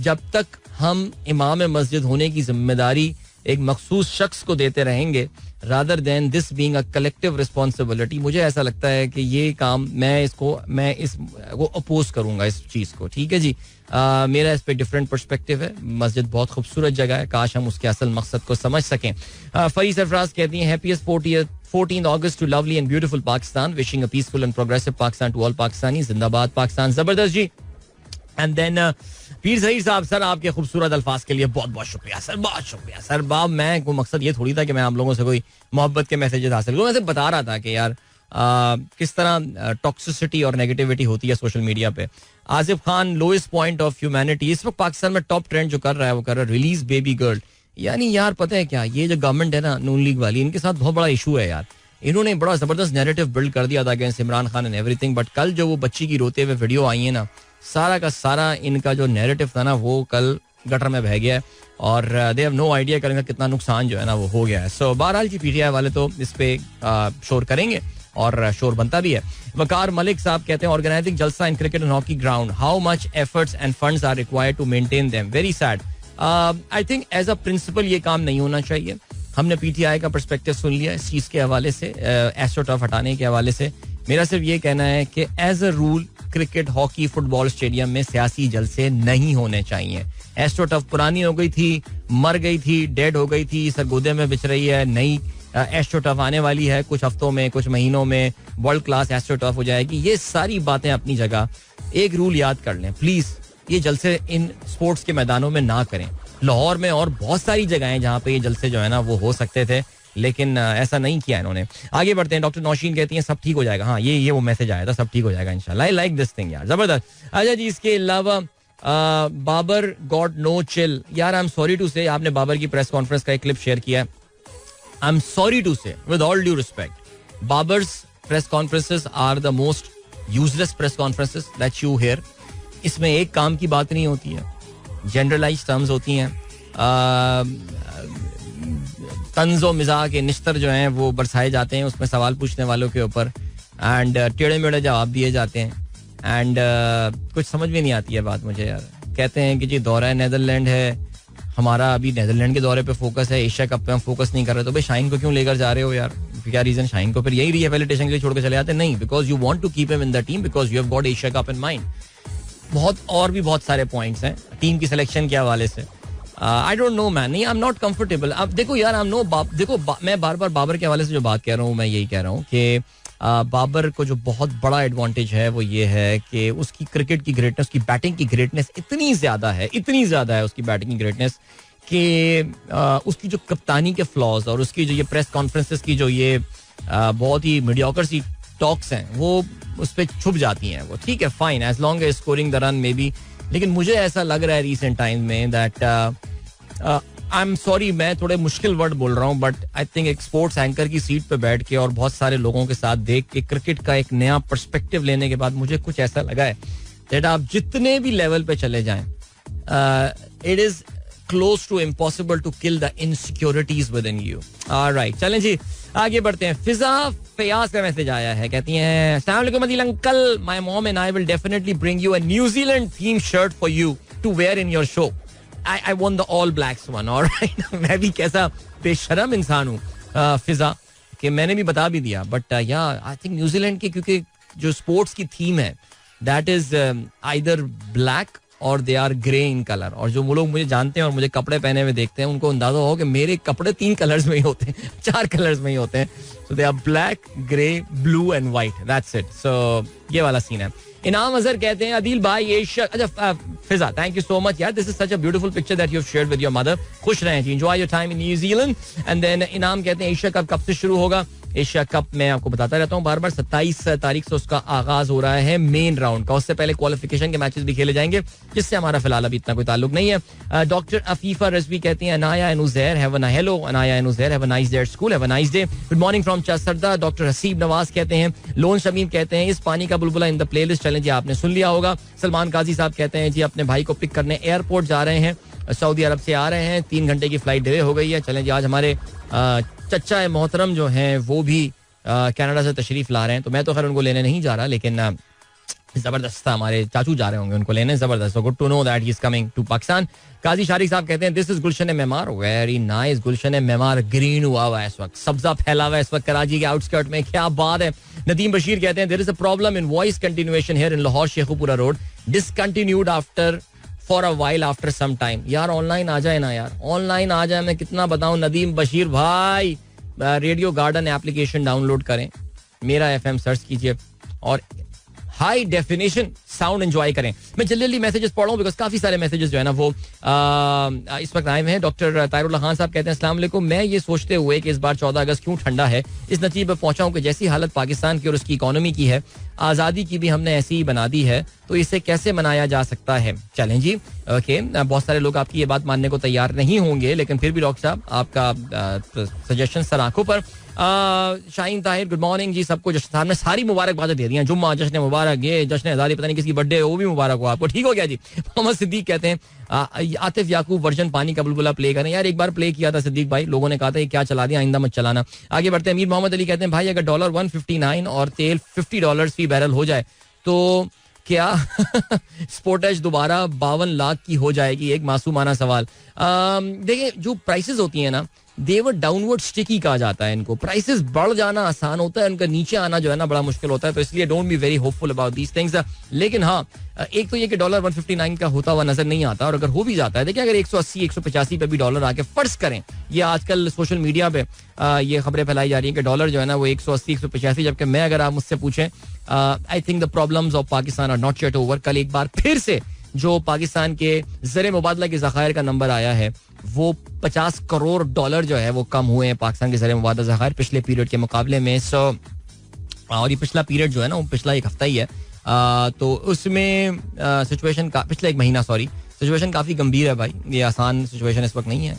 जब तक हम इमाम मस्जिद होने की जिम्मेदारी एक मखसूस शख्स को देते रहेंगे rather than this being a collective responsibility, मुझे ऐसा लगता है कि ये काम मैं इसको अपोज करूंगा इस चीज़ को. ठीक है जी. मेरा इस पे डिफरेंट पर्सपेक्टिव है. मस्जिद बहुत खूबसूरत जगह है, काश हम उसके असल मकसद को समझ सकें. फरी सरफराज कहती हैं happiest 14th August to lovely and beautiful Pakistan, wishing a peaceful and progressive Pakistan to all Pakistanis. जिंदाबाद पाकिस्तान. जबरदस्त जी. एंड देन पीर सईद साहब, सर आपके खूबसूरत अल्फाज के लिए बहुत बहुत शुक्रिया सर, बहुत शुक्रिया सर. बाब मैं को मकसद ये थोड़ी था कि मैं आप लोगों से कोई मोहब्बत के मैसेजेस हासिल करूँ. मैं सिर्फ बता रहा था कि यार किस तरह टॉक्सिसिटी और नेगेटिविटी होती है सोशल मीडिया पे. Asif Khan, lowest point of humanity. इस वक्त पाकिस्तान में टॉप ट्रेंड जो कर रहा है वो कर रहा है रिलीज बेबी गर्ल. यानी यार पता है क्या, ये जो गवर्नमेंट है ना नून लीग वाली, इनके साथ बहुत बड़ा इशू है यार. इन्होंने बड़ा जबरदस्त नैरेटिव बिल्ड कर दिया था against Imran Khan and everything, but कल जो वो बच्ची की रोते हुए वीडियो आई है ना, सारा का सारा इनका जो नैरेटिव था ना वो कल गटर में बह गया है और दे हैव नो आइडिया करेंगे कितना नुकसान जो है ना वो हो गया है. सो बहरहाल जी पीटीआई वाले तो इस पे शोर करेंगे और शोर बनता भी है. वकार मलिक साहब कहते हैं ऑर्गेनाइजिंग जलसा in cricket and hockey ground, how much efforts and funds are required to maintain them. Very sad. I think as a principle ये काम नहीं होना चाहिए. हमने पीटीआई का पर्सपेक्टिव सुन लिया इस चीज के हवाले से, एस्ट्रोटर्फ हटाने के हवाले से. मेरा सिर्फ ये कहना है कि as a rule cricket, hockey, football stadium में सियासी जलसे नहीं होने चाहिए. एस्ट्रोटर्फ पुरानी हो गई थी, मर गई थी, डेड हो गई थी, सरगोदे में बिछ रही है. नई एस्ट्रोटर्फ आने वाली है कुछ हफ्तों में, कुछ महीनों में वर्ल्ड क्लास एस्ट्रोटर्फ हो जाएगी. ये सारी बातें अपनी जगह. एक रूल याद कर लें प्लीज, ये जलसे इन स्पोर्ट्स के मैदानों में ना करें. लाहौर में और बहुत सारी जगह हैं जहाँ पे ये जलसे जो है ना वो हो सकते थे, लेकिन ऐसा नहीं किया इन्होंने. आगे बढ़ते हैं. डॉक्टर नौशीन कहती हैं सब ठीक हो जाएगा. हाँ ये वो मैसेज आया था, सब ठीक हो जाएगा इंशाल्लाह. आई लाइक दिस थिंग यार, जबरदस्त. अच्छा जी, इसके अलावा बाबर गॉट नो चिल. यार आई एम सॉरी टू से, आपने बाबर की प्रेस कॉन्फ्रेंस का एक क्लिप शेयर किया है. I am sorry to say with all due respect, Babar's press conferences are the most useless press conferences that you hear. इसमें एक काम की बात नहीं होती है, जनरलाइज टर्म्स होती हैं, तंज़ो मिजाह के निश्तर जो हैं वो बरसाए जाते हैं उसमें सवाल पूछने वालों के ऊपर, एंड टेढ़े मेढ़े जवाब दिए जाते हैं. एंड कुछ समझ में नहीं आती है बात मुझे यार. कहते हैं कि जी दौरा नेदरलैंड है, हमारा अभी नेदरलैंड के दौरे पे फोकस है, एशिया कप पे हम फोकस नहीं कर रहे. तो भाई शाहीन को क्यों लेकर जा रहे हो यार, क्या रीजन? शाहीन को फिर यही रिहेबिलिटेशन के लिए छोड़ के चले जाते? नहीं, because you want to keep him in the team, because you have got Asia cup in mind. बहुत और भी बहुत सारे पॉइंट्स हैं टीम की सिलेक्शन के हवाले से. आई डोंट नो मैन, नहीं आई एम नॉट कंफर्टेबल. अब देखो यार, मैं बार बार बाबर के हवाले से जो बात कह रहा हूँ, मैं यही कह रहा हूँ कि बाबर को जो बहुत बड़ा एडवांटेज है वो ये है कि उसकी क्रिकेट की ग्रेटनेस, उसकी बैटिंग की ग्रेटनेस इतनी ज्यादा है उसकी बैटिंग की ग्रेटनेस कि उसकी जो कप्तानी के फ्लॉज और उसकी जो ये प्रेस कॉन्फ्रेंसेस की जो ये बहुत ही मीडियोकर सी टॉक्स हैं वो उस पर छुप जाती हैं. वो ठीक है, fine, as long as scoring the run may be. लेकिन मुझे ऐसा लग रहा है रिसेंट टाइम में दैट आई एम सॉरी, मैं थोड़े मुश्किल वर्ड बोल रहा हूँ, बट आई थिंक एक स्पोर्ट्स एंकर की सीट पे बैठ के और बहुत सारे लोगों के साथ देख के क्रिकेट का एक नया पर्सपेक्टिव लेने के बाद मुझे कुछ ऐसा लगा है दैट आप जितने भी लेवल पे चले जाएं, it is close to impossible to kill the insecurities within you. Alright, चलें जी आगे बढ़ते हैं. फिजा फयाज का मैसेज आया है, कहती हैं अस्सलाम वालेकुम Adeel uncle, my mom and I will definitely bring you a New Zealand theme shirt for you to wear in your show. I won the all blacks one, all right. मैं भी कैसा बेशरम इंसान हूँ फिजा कि मैंने भी बता भी दिया. बट या आई थिंक न्यूजीलैंड की क्योंकि जो स्पोर्ट्स की थीम है that is either black or they are grey in colour. और जो वो लोग मुझे जानते हैं और मुझे कपड़े पहने हुए देखते हैं उनको अंदाजा हो कि मेरे कपड़े 3 कलर्स में ही होते हैं, 4 कलर्स में ही होते हैं. So they are black, grey, blue and white, that's it. So ये वाला सीन है. इनाम अजहर कहते हैं अदील भाई ये अच्छा फिजा थैंक यू सो मच यार, this is such a beautiful picture that you have shared with your mother. खुश रहें जी, enjoy your time in New Zealand. And then इनाम कहते हैं एशिया कप कब से शुरू होगा? एशिया कप मैं आपको बताता रहता हूँ बार बार, 27 तारीख से उसका आगाज हो रहा है मेन राउंड का. उससे पहले क्वालिफिकेशन के मैचेस भी खेले जाएंगे जिससे हमारा फिलहाल अभी इतना कोई ताल्लुक नहीं है. डॉक्टर अफीफा रजवी कहती हैं Anaya and Uzair have a hello Anaya and Uzair have a nice day at school, have a nice day. Good morning from सरदा. डॉक्टर हसीब नवाज कहते हैं, लोन शमीम कहते हैं इस पानी का बुलबुला इन द प्लेलिस्ट. चलें जी, आपने सुन लिया होगा. सलमान काजी साहब कहते हैं जी अपने भाई को पिक करने एयरपोर्ट जा रहे हैं, सऊदी अरब से आ रहे हैं, 3 घंटे की फ्लाइट डिले हो गई है. चलें जी, आज हमारे चचा मोहतरम जो हैं वो भी कनाडा से तशरीफ ला रहे हैं, तो मैं तो खैर उनको लेने नहीं जा रहा, लेकिन जबरदस्त था, हमारे चाचू जा रहे होंगे उनको लेने, जबरदस्त, good to know that he is coming to Pakistan. Qazi Shariq sahab कहते हैं this is Gulshan Memar, very nice. Gulshan Memar green हुआ है इस वक्त, सब्जा फैला हुआ है इस वक्त कराची के आउटस्कर्ट में, क्या बात है. नदीम बशीर कहते हैं there is a problem in voice continuation here in Lahore Sheikhupura road, discontinued after for a while after some time. यार ऑनलाइन आ जाए ना यार, ऑनलाइन आ जाए, मैं कितना बताऊं नदीम बशीर भाई. रेडियो गार्डन एप्लीकेशन डाउनलोड करें, मेरा एफएम सर्च कीजिए और हाई डेफिनेशन साउंड एंजॉय करें. मैं जल्दी मैसेजेस पढ़ रहा हूं बिकॉज काफी सारे मैसेजेस जो है ना वो इस वक्त आए हुए हैं. डॉक्टर तायरुल्लाह खान साहब कहते हैं अस्सलाम वालेकुम, मैं ये सोचते हुए कि इस बार 14 अगस्त क्यों ठंडा है, इस नतीजे पर पहुंचा हूं कि जैसी हालत पाकिस्तान की और उसकी इकोनॉमी की है, आज़ादी की भी हमने ऐसी ही बना दी है, तो इसे कैसे मनाया जा सकता है. चलें जी, ओके. बहुत सारे लोग आपकी ये बात मानने को तैयार नहीं होंगे, लेकिन फिर भी डॉक्टर साहब आपका सजेशन सर आंखों पर. शाहीन ताहिर गुड मॉर्निंग जी, सबको जश्न में सारी मुबारकबाद दे दिया, जुम्मा जश्न मुबारक, ये जश्न आज़ादी पता नहीं किसकी बर्थडे है वो भी मुबारक हो आपको. ठीक हो गया जी. मोहम्मद सिद्दीक कहते हैं आतिफ याकूब वर्जन पानी का बुलबुला प्ले करें. यार एक बार प्ले किया था सिद्दीक भाई, लोगों ने कहा था ये क्या चला दिया, आइंदा मत चलाना. आगे बढ़ते हैं. अमीर मोहम्मद अली कहते हैं भाई अगर डॉलर 159 और तेल $50 फी बैरल हो जाए तो क्या स्पोर्टेज दोबारा 52 लाख की हो जाएगी. एक मासूमाना सवाल. देखिए जो प्राइसेस होती है ना, देवर डाउनवर्ड स्टिकी कहा जाता है इनको. प्राइसेस बढ़ जाना आसान होता है, उनका नीचे आना जो है ना बड़ा मुश्किल होता है, तो इसलिए don't be very hopeful about these things. लेकिन हाँ, एक तो ये कि डॉलर 159 का होता हुआ नजर नहीं आता, और अगर हो भी जाता है, देखिए अगर 180 185 पे भी डॉलर आके फर्ज करें, ये आजकल सोशल मीडिया पे ये खबरें फैलाई जा रही हैं कि डॉलर जो है ना वो 180 185, जबकि मैं अगर आप मुझसे पूछें, I think the problems of Pakistan are not yet over. कल एक बार फिर से जो पाकिस्तान के ज़र मुबादला के ज़खायर का नंबर आया है वो $50 करोड़ जो है वो कम हुए हैं पाकिस्तान के ज़र मुबादला ज़खायर पिछले पीरियड के मुकाबले में. और ये पिछला पीरियड जो है ना वो पिछला एक हफ्ता ही है, तो उसमें सिचुएशन का पिछला एक महीना सिचुएशन काफ़ी गंभीर है भाई. ये आसान सिचुएशन इस वक्त नहीं है.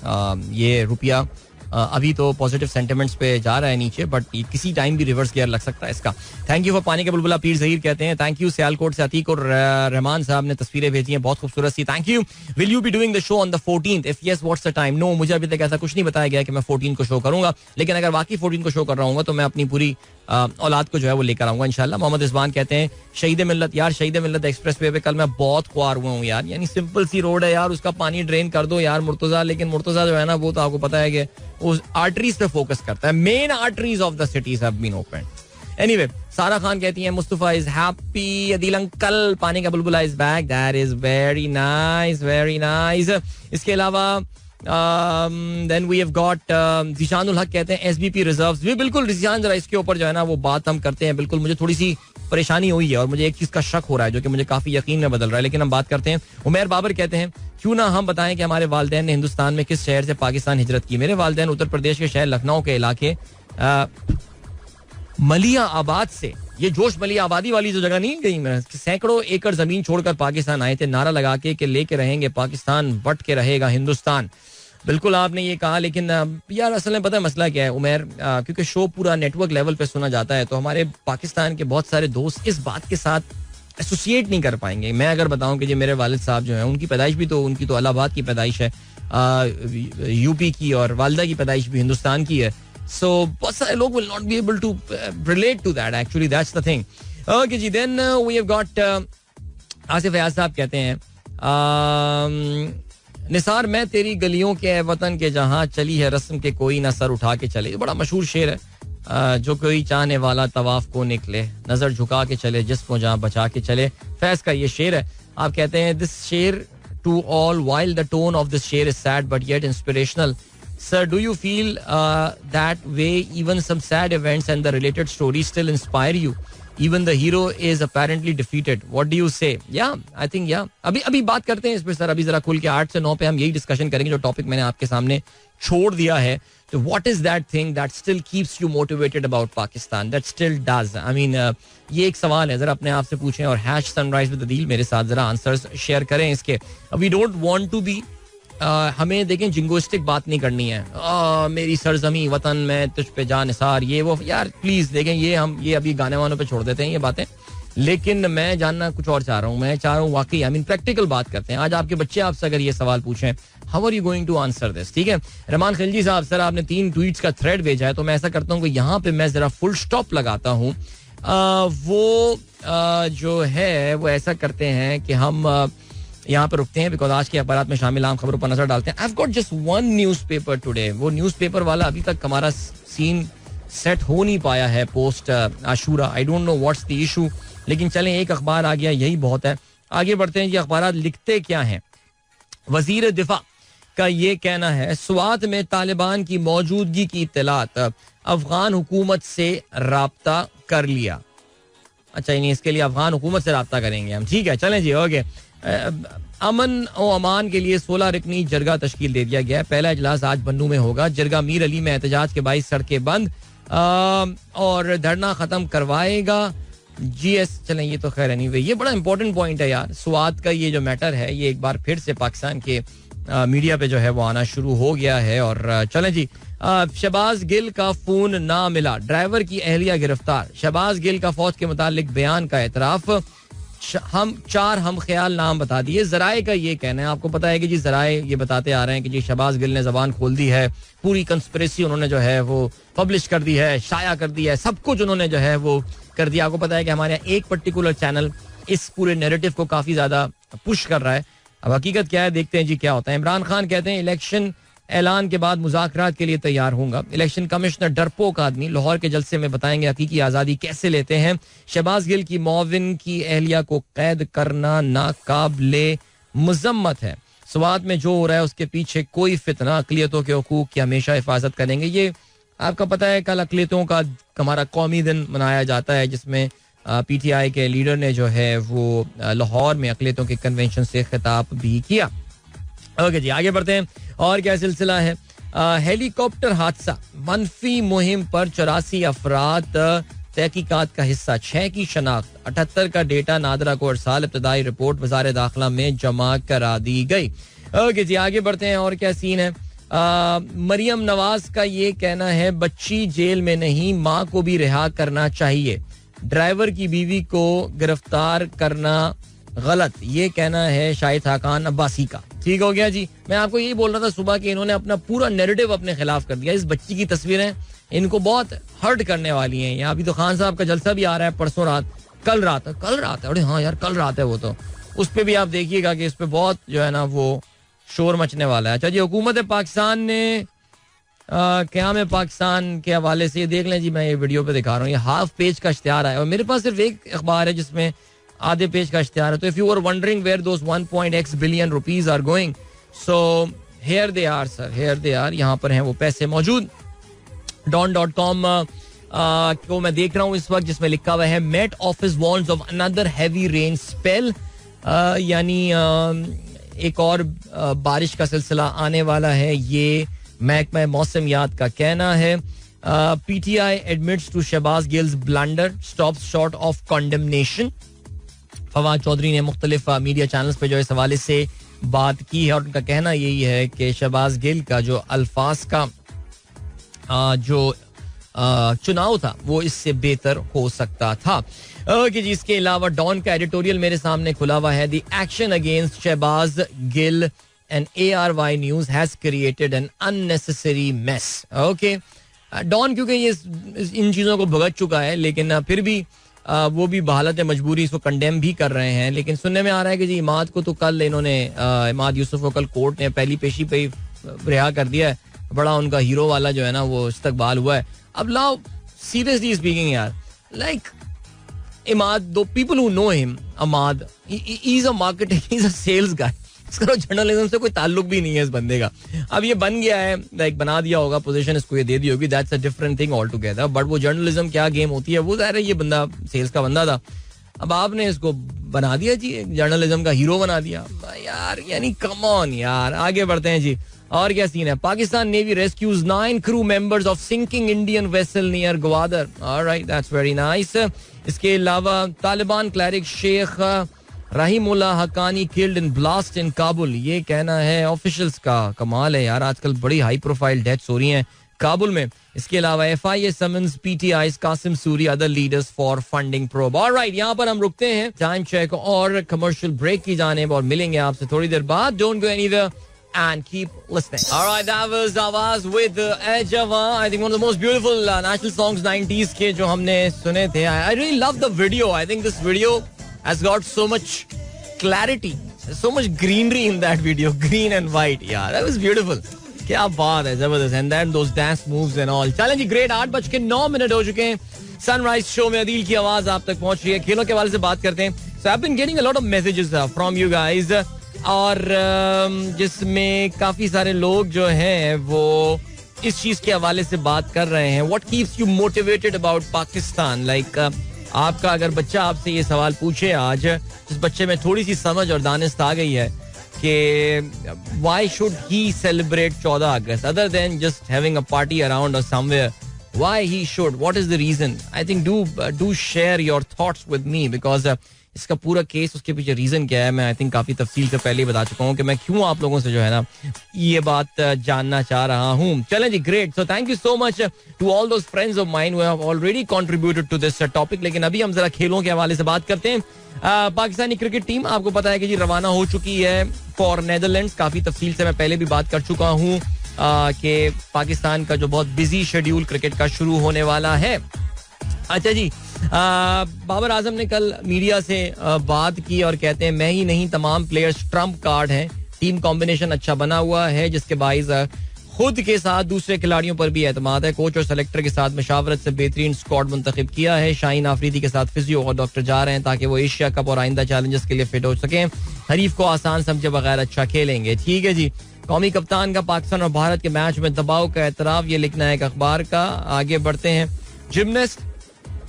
ये रुपया अभी तो पॉजिटिव सेंटिमेंट्स पे जा रहा है नीचे, बट किसी टाइम भी रिवर्स गियर लग सकता है इसका. थैंक यू फॉर पानी का बुलबुला पीर जहीर कहते हैं थैंक यू. सियालकोट से अतीक और रहमान साहब ने तस्वीरें भेजी हैं, बहुत खूबसूरत सी. Thank you. Will you be doing the show on the 14th? If yes what's the time? No, मुझे अभी तक ऐसा कुछ नहीं बताया गया कि मैं 14 को शो करूंगा, लेकिन अगर वाकई 14 को शो कर रहा हूँ तो मैं अपनी पूरी औलाद को जो है वो लेकर आऊंगा इंशाल्लाह. मोहम्मद इस्मान कहते हैं शहीद मिल्लत, यार शहीद मिल्लत एक्सप्रेस वे पे कल मैं बहुत ख्वार हुआ हूँ यार. यानी सिंपल सी रोड है यार, उसका पानी ड्रेन कर दो यार मुर्तजा. लेकिन मुर्तजा जो है ना वो तो आपको पता है कि उस आर्टरीज पे फोकस करता है. Main arteries of the cities have been open. Anyway, Sara Khan कहती है Mustafa is happy, Adeel uncle Pani ka Bulbula is back, that is very nice, very nice. इसके अलावा then we have got Zishanul Haq कहते हैं एसबीपी रिजर्व्स. भी बिल्कुल जिशान, जरा इसके ऊपर जो है ना वो बात हम करते हैं. बिल्कुल मुझे थोड़ी सी परेशानी हुई है और मुझे एक चीज का शक हो रहा है जो कि मुझे काफी यकीन में बदल रहा है, लेकिन हम बात करते हैं. उमैर बाबर कहते हैं क्यों ना हम बताएं कि हमारे वालिदैन ने हिंदुस्तान में किस शहर से पाकिस्तान हिजरत की. मेरे वालिदैन उत्तर प्रदेश के शहर लखनऊ के इलाके मलिया आबाद से, ये जोश मलिया आबादी वाली जो जगह नहीं गई, मैं सैकड़ों एकड़ जमीन छोड़कर पाकिस्तान आए थे नारा लगा के लेके रहेंगे पाकिस्तान, बट के रहेगा हिंदुस्तान. बिल्कुल आपने ये कहा, लेकिन यार असल में पता है मसला क्या है उमैर, क्योंकि शो पूरा नेटवर्क लेवल पे सुना जाता है तो हमारे पाकिस्तान के बहुत सारे दोस्त इस बात के साथ एसोसिएट नहीं कर पाएंगे. मैं अगर बताऊं कि जो मेरे वालिद साहब जो हैं उनकी पैदाइश भी तो उनकी तो इलाहाबाद की पैदाइश है, यूपी की, और वालदा की पैदाइश भी हिंदुस्तान की है. So बहुत सारे लोग will not be able to relate to that. Actually, that's the thing. Okay ji, then we have got Asif Fayaz साहब कहते हैं निसार मैं तेरी गलियों के वतन के जहाँ चली है रस्म के कोई ना सर उठा के चले. बड़ा मशहूर शेर है. जो कोई चाहने वाला तवाफ को निकले, नजर झुका के चले, जिस्म जहाँ बचा के चले. फैज का ये शेर है. आप कहते हैं this share to all while the tone of this शेर is sad but yet inspirational. Sir, do you feel that way? Even some sad events and the related stories still inspire you. Even the hero is apparently defeated. What do you say? Yeah, I think yeah. अभी बात करते हैं इस पे sir. अभी जरा खुल के 8 से 9 पे हम यही डिस्कशन करेंगे जो टॉपिक मैंने आपके सामने छोड़ दिया है. तो what is that thing that still keeps you motivated about Pakistan? That still does. I mean, ये एक सवाल है, जरा अपने आप से पूछें और #sunrise with Adil मेरे साथ जरा आंसर्स शेयर करें इसके. We don't want to be हमें देखें जिंगोस्टिक बात नहीं करनी है. मेरी सरजमी वतन में तुझ पे जा निसार, ये वो. यार प्लीज देखें, ये अभी गाने वानों पे छोड़ देते हैं ये बातें. लेकिन मैं जानना कुछ और चाह रहा हूँ. मैं चाह रहा हूँ वाकई प्रैक्टिकल बात करते हैं. आज आपके बच्चे आपसे अगर ये सवाल पूछें, how are you going to answer this? ठीक है. रहमान खिलजी साहब, सर आपने 3 ट्वीट्स का थ्रेड भेजा है, तो मैं ऐसा करता हूँ कि यहाँ पे मैं जरा फुल स्टॉप लगाता हूँ. वो जो है वो ऐसा करते हैं कि हम यहाँ पर रुकते हैं बिकॉज आज के अखबार में शामिल आम खबरों पर नजर डालते हैं. I have got just one newspaper today. वो न्यूज़पेपर वाला अभी तक हमारा सीन सेट हो नहीं पाया है post Ashura. I don't know what's the issue, लेकिन चलें एक अखबार आ गया, यही बहुत है. आगे बढ़ते हैं. ये अखबार लिखते क्या हैं. वजीर दिफा का ये कहना है स्वात में तालिबान की मौजूदगी की इत्तलात, अफगान हुकूमत से राब्ता कर लिया. अच्छा, नहीं, इसके लिए अफगान हुकूमत से राब्ता करेंगे हम. ठीक है, चलें जी, ओके. अमन और अमान के लिए 16 रुकनी जरगा तश्कील दे दिया गया है. पहला इजलास आज बन्नू में होगा. जरगा मीर अली में एहतजाज के 22 सड़कें बंद और धरना खत्म करवाएगा GS. चलें, ये तो खैर एनीवे ये बड़ा इंपॉर्टेंट पॉइंट है यार. स्वात का ये जो मैटर है ये एक बार फिर से पाकिस्तान के मीडिया पे जो है वो आना शुरू हो गया है. और चलें जी, शहबाज गिल का फोन ना मिला, ड्राइवर की अहलिया गिरफ्तार. शहबाज गिल का फौज के मुतालिक बयान का एतराफ. हम 4 हम ख्याल नाम बता दिए. जराए का ये कहना है, आपको पता है कि जी जराए ये बताते आ रहे हैं कि जी शहबाज गिल ने जबान खोल दी है, पूरी कंस्पिरेसी उन्होंने जो है वो पब्लिश कर दी है, शाया कर दी है, सब कुछ उन्होंने जो है वो कर दिया. आपको पता है कि हमारे यहाँ एक पर्टिकुलर चैनल इस पूरे नैरेटिव को काफी ज्यादा पुश कर रहा है. अब हकीकत क्या है, देखते हैं जी क्या होता है. इमरान खान कहते हैं इलेक्शन ऐलान के बाद मुज़ाकरात के लिए तैयार होऊंगा. इलेक्शन कमिश्नर डरपोक आदमी, लाहौर के जलसे में बताएंगे हकीकी आज़ादी कैसे लेते हैं. शहबाज गिल की मौविन की अहलिया को कैद करना नाकाबिले मजम्मत है. स्वात में जो हो रहा है उसके पीछे कोई फितना, अकलियतों के हकूक की हमेशा हिफाजत करेंगे. ये आपका पता है कल अकलियतों का हमारा कौमी दिन मनाया जाता है जिसमें PTI के लीडर ने जो है वो लाहौर में अकलियतों के कन्वेंशन से खिताब भी किया. ओके जी, आगे बढ़ते हैं. और क्या सिलसिला है. हेलीकॉप्टर हादसा, मनफी मुहिम पर 84 अफराद तहकीकात का हिस्सा. 6 की शनाख्त, 78 का डेटा नादरा को अरसाल. इब्तदाई रिपोर्ट वज़ारे दाखिला में जमा करा दी गई. ओके जी, आगे बढ़ते हैं. और क्या सीन है. मरियम नवाज का ये कहना है बच्ची जेल में नहीं, माँ को भी रिहा करना चाहिए. ड्राइवर की बीवी को गिरफ्तार करना गलत, ये कहना है शाहिद खाकान अब्बासी का. ठीक हो गया जी. मैं आपको यही बोल रहा था सुबह कि इन्होंने अपना पूरा नैरेटिव अपने खिलाफ कर दिया. इस बच्ची की तस्वीरें इनको बहुत हर्ट करने वाली हैं. यहाँ अभी तो खान साहब का जलसा भी आ रहा है परसों रात, कल रात है. अरे हाँ यार, कल रात है वो तो. उस पर भी आप देखिएगा कि इस पर बहुत जो है ना वो शोर मचने वाला है. अच्छा जी, हुकूमत पाकिस्तान ने क़याम पाकिस्तान के हवाले से ये देख लें जी, मैं ये वीडियो पे दिखा रहा हूँ. ये हाफ पेज का इश्तिहार है और मेरे पास सिर्फ एक अखबार है जिसमें आधे पेज का इश्तिहार है. तो if you are wondering where those 1.x billion rupees are going, so here they are sir, here they are. यहाँ पर हैं वो पैसे मौजूद. Don.com को मैं देख रहा हूँ इस वक्त, जिसमें लिखा हुआ है Met Office warns of another heavy rain spell. यानी एक और बारिश का सिलसिला आने वाला है, ये महकमा मौसमियात का कहना है. PTI admits to Shahbaz Gill's blunder, stops short of condemnation. Fawad Chaudhry ने मुख्तलिफ मीडिया चैनल्स पे जो इस हवाले से बात की है और उनका कहना यही है कि शहबाज गिल का जो अल्फाज का जो चुनाव था वो इससे बेहतर हो सकता था. ओके जी, इसके अलावा डॉन का एडिटोरियल मेरे सामने खुला हुआ है. The action against Shahbaz Gill and ARY News has created an unnecessary mess. Okay, Dawn क्योंकि ये इन चीज़ों को भुगत चुका है, लेकिन फिर भी वो भी बहालत मजबूरी इसको कंडेम भी कर रहे हैं. लेकिन सुनने में आ रहा है कि जी इमाद को तो कल इन्होंने इमाद यूसुफ को कल कोर्ट ने पहली पेशी पे रिहा कर दिया है. बड़ा उनका हीरो वाला जो है ना वो इस्तकबाल हुआ है. अब लाओ सीरियसली स्पीकिंग यार, like Imad, to people who know him, Amad, he is a marketing, he is a sales guy. इसका जर्नलिज्म से कोई ताल्लुक भी नहीं है इस बंदे का. अब ये बन गया है, लाइक बना दिया होगा पोजीशन, इसको ये दे दी होगी, that's a different thing all together. But वो जर्नलिज्म क्या गेम होती है वो ज़ाहिर है ये बंदा सेल्स का बंदा था. अब आपने इसको बना दिया जी, जर्नलिज्म का हीरो बना दिया यार, यानी कम ऑन यार. आगे बढ़ते हैं जी. और क्या सीन है. Pakistan navy rescues 9 crew members of sinking Indian vessel near Gwadar. Alright, that's very nice. इसके अलावा Taliban cleric Sheikh Rahimullah Haqqani killed in blast in Kabul, ये कहना है ऑफिशियल्स का. कमाल है यार, आजकल बड़ी हाई प्रोफाइल डेथ्स हो रही हैं काबुल में. इसके अलावा FIA summons PTI's Qasim Suri other leaders for funding probe. Alright, यहाँ पर हम रुकते हैं टाइम चेक और कमर्शियल ब्रेक की जानेब और मिलेंगे आपसे थोड़ी देर बाद. Don't go anywhere and keep listening. All right, that was Awaz with Ae Jawan. I think one of the most beautiful national songs 90s के जो हमने सुने थे. I really love the video. I think this video has got so much clarity, so much greenery in that video, green and white. Yeah, that was beautiful. क्या बात है, जबरदस्त. And then those dance moves and all. चलें जी, great. 8:09 हो चुके हैं. Sunrise show में अदील की आवाज आप तक पहुंच रही है. खेलों के हवाले से बात करते हैं. So I've been getting a lot of messages from you guys. और जिसमें काफी सारे लोग जो हैं वो इस चीज के हवाले से बात कर रहे हैं. What keeps you motivated about Pakistan? Like आपका अगर बच्चा आपसे ये सवाल पूछे आज, जिस बच्चे में थोड़ी सी समझ और दानिश आ गई है कि why should he celebrate 14 August other than just having a party around or somewhere? Why he should? What is the reason? I think do share your thoughts with me because इसका पूरा केस, उसके पीछे reason क्या है, मैं I think काफी तफसील से पहले ही बता चुका हूँ कि मैं क्यों आप लोगों से जो है ना ये बात जानना चाह रहा हूँ. चलें जी, great. So thank you so much to all those friends of mine who have already contributed to this topic. लेकिन अभी हम जरा खेलों के हवाले से बात करते हैं. पाकिस्तानी क्रिकेट टीम आपको पता है कि जी रवाना हो चुकी है फॉर नेदरलैंड्स. काफी तफसील से मैं पहले भी बात कर चुका हूँ कि पाकिस्तान का जो बहुत बिजी शेड्यूल क्रिकेट का शुरू होने वाला है. अच्छा जी, बाबर आजम ने कल मीडिया से बात की और कहते हैं मैं ही नहीं तमाम प्लेयर्स ट्रम्प कार्ड हैं. टीम कॉम्बिनेशन अच्छा बना हुआ है जिसके बाइस खुद के साथ दूसरे खिलाड़ियों पर भी एतमाद है. कोच और सेलेक्टर के साथ मशावरत से बेहतरीन स्क्वाड मुंतखब किया है. शाहीन आफरीदी के साथ फिजियो और डॉक्टर जा रहे हैं ताकि वो एशिया कप और आइंदा चैलेंजेस के लिए फिट हो सकें. हरीफ को आसान समझे बगैर अच्छा खेलेंगे. ठीक है जी. कौमी कप्तान का पाकिस्तान और भारत के मैच में दबाव का एतराफ, ये लिखना है एक अखबार का. आगे बढ़ते हैं. जिमनास्ट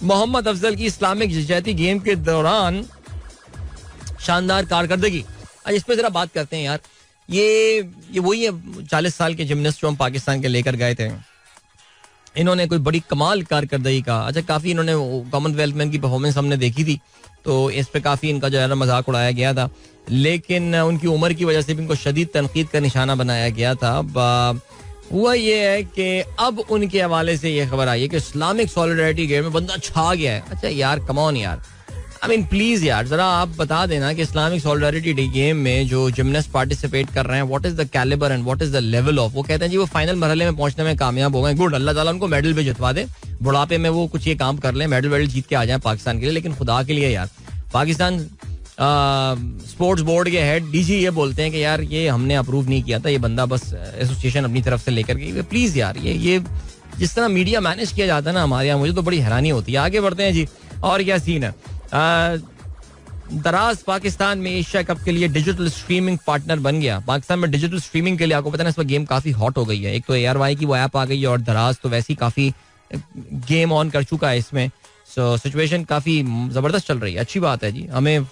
मोहम्मद अफजल की इस्लामिक जजाती गेम के दौरान शानदार कारकर्दगी. आज इस पे जरा बात करते हैं यार. ये वही है 40 साल के जिमनास्ट जो हम पाकिस्तान के लेकर गए थे. इन्होंने कोई बड़ी कमाल कारकर्दगी का, अच्छा काफी इन्होंने कॉमनवेल्थ में इनकी परफॉर्मेंस हमने देखी थी तो इस पे काफी इनका जो है ना मजाक उड़ाया गया था. लेकिन उनकी उम्र की वजह से भी इनको शदीद तनकीद का निशाना बनाया गया था. हुआ ये है कि अब उनके हवाले से ये खबर आई है कि इस्लामिक सॉलिडारिटी गेम में बंदा छा गया है. अच्छा यार, कम ऑन यार, आई मीन प्लीज यार, जरा आप बता देना कि इस्लामिक सॉलिडारिटी गेम में जो जिमनास्ट पार्टिसिपेट कर रहे हैं what is the calibre and what is the level of. वो कहते हैं जी वो फाइनल मरहले में पहुंचने में कामयाब हो गए. गुड, अल्लाह ताला उनको मेडल भी जितवा दे. बुढ़ापे में वो कुछ ये काम कर लें, मेडल जीत के आ जाए पाकिस्तान के लिए. लेकिन खुदा के लिए यार, पाकिस्तान स्पोर्ट्स बोर्ड के हेड डीजी ये बोलते हैं कि यार ये हमने अप्रूव नहीं किया था, ये बंदा बस एसोसिएशन अपनी तरफ से लेकर गई. प्लीज यार, ये जिस तरह मीडिया मैनेज किया जाता है ना हमारे यहाँ, मुझे तो बड़ी हैरानी होती है. आगे बढ़ते हैं जी. और क्या सीन है. दराज पाकिस्तान में एशिया कप के लिए डिजिटल स्ट्रीमिंग पार्टनर बन गया. पाकिस्तान में डिजिटल स्ट्रीमिंग के लिए आपको पता है इस वक्त गेम काफी हॉट हो गई है. एक तो ARY की वो ऐप आ गई है और दराज तो वैसे ही काफी गेम ऑन कर चुका है इसमें. सो सिचुएशन काफी जबरदस्त चल रही है. अच्छी बात है जी. हमें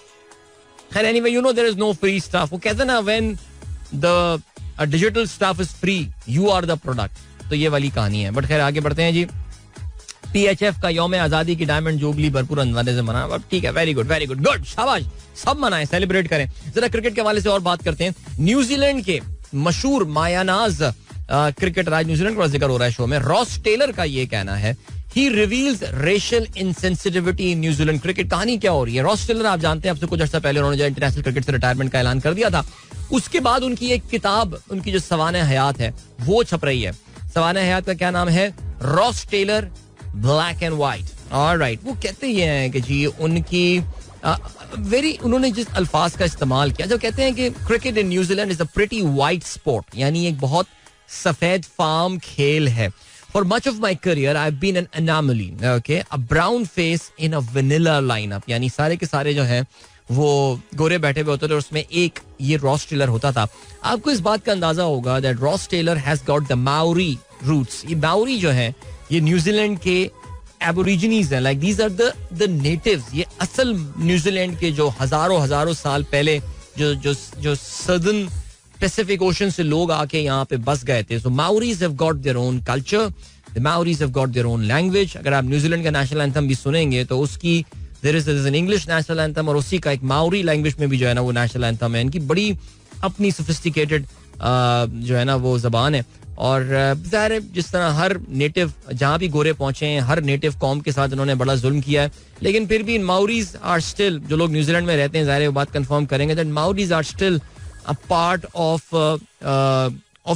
खैर anyway you know there is no free stuff. वो कहते हैं ना when the digital stuff is free you are the product. तो ये वाली कहानी है. बट खैर आगे बढ़ते हैं जी. PHF का यौम आजादी की डायमंड जुबली भरपूर अंदाजे से मना. अब ठीक है, very good very good good, शाबाश, सब मनाएं, सेलिब्रेट करें. जरा क्रिकेट के हवाले से और बात करते हैं. न्यूजीलैंड के मशहूर मायानाज क्रिकेटर, आज न्यूजीलैंड का जिक्र हो रहा है शो में. रॉस टेलर का ये कहना है he reveals racial insensitivity in New Zealand cricket. कहानी क्या हो रही है. रॉस टेलर आप जानते हैं अब से कुछ अर्सा पहले उन्होंने जो इंटरनेशनल क्रिकेट से रिटायरमेंट का ऐलान कर दिया था. उसके बाद उनकी एक किताब, उनकी जो सवाने हयात है वो छप रही है. सवाने हयात का क्या नाम है? Ross Taylor black and white. Alright. वो कहते ये हैं कि जी उनकी उन्होंने जिस अल्फाज का इस्तेमाल किया, जो कहते हैं कि cricket in New Zealand is a pretty white sport, यानी एक बहुत सफेद फार्म खेल है. For much of my career, I've been an anomaly. Okay, a brown face in a vanilla lineup. यानी सारे के सारे जो हैं वो गोरे बैठे हुए होते थे और उसमें एक ये रॉस टेलर होता था. आपको इस बात का अंदाजा होगा that Ross Taylor has got the Maori roots. ये माओरी जो है ये न्यूजीलैंड के एबोरिजिनीज हैं. Like these are the natives. ये असल न्यूजीलैंड के जो हजारों साल पहले जो सदर्न पैसिफिक ओशन से लोग आके यहाँ पे बस गए थे. So Maoris have got their own culture. The Maoris have got their own language. अगर आप न्यूजीलैंड का नेशनल एंथम भी सुनेंगे तो उसकी there is an English national anthem और उसी का एक माओरी लैंग्वेज में भी जो है ना वो नेशनल एंथम है. इनकी बड़ी अपनी सोफिस्टिकेटेड जो है ना वो जबान है. और ज़ाहिर है जिस तरह हर नेटिव जहाँ भी गोरे पहुंचे हैं, हर नेटिव कौम के साथ उन्होंने बड़ा जुल्म किया है. लेकिन फिर भी माओरीज आर स्टिल, जो लोग न्यूजीलैंड में रहते हैं ज़ाहिर है वो बात कंफर्म करेंगे that Maoris are still a part of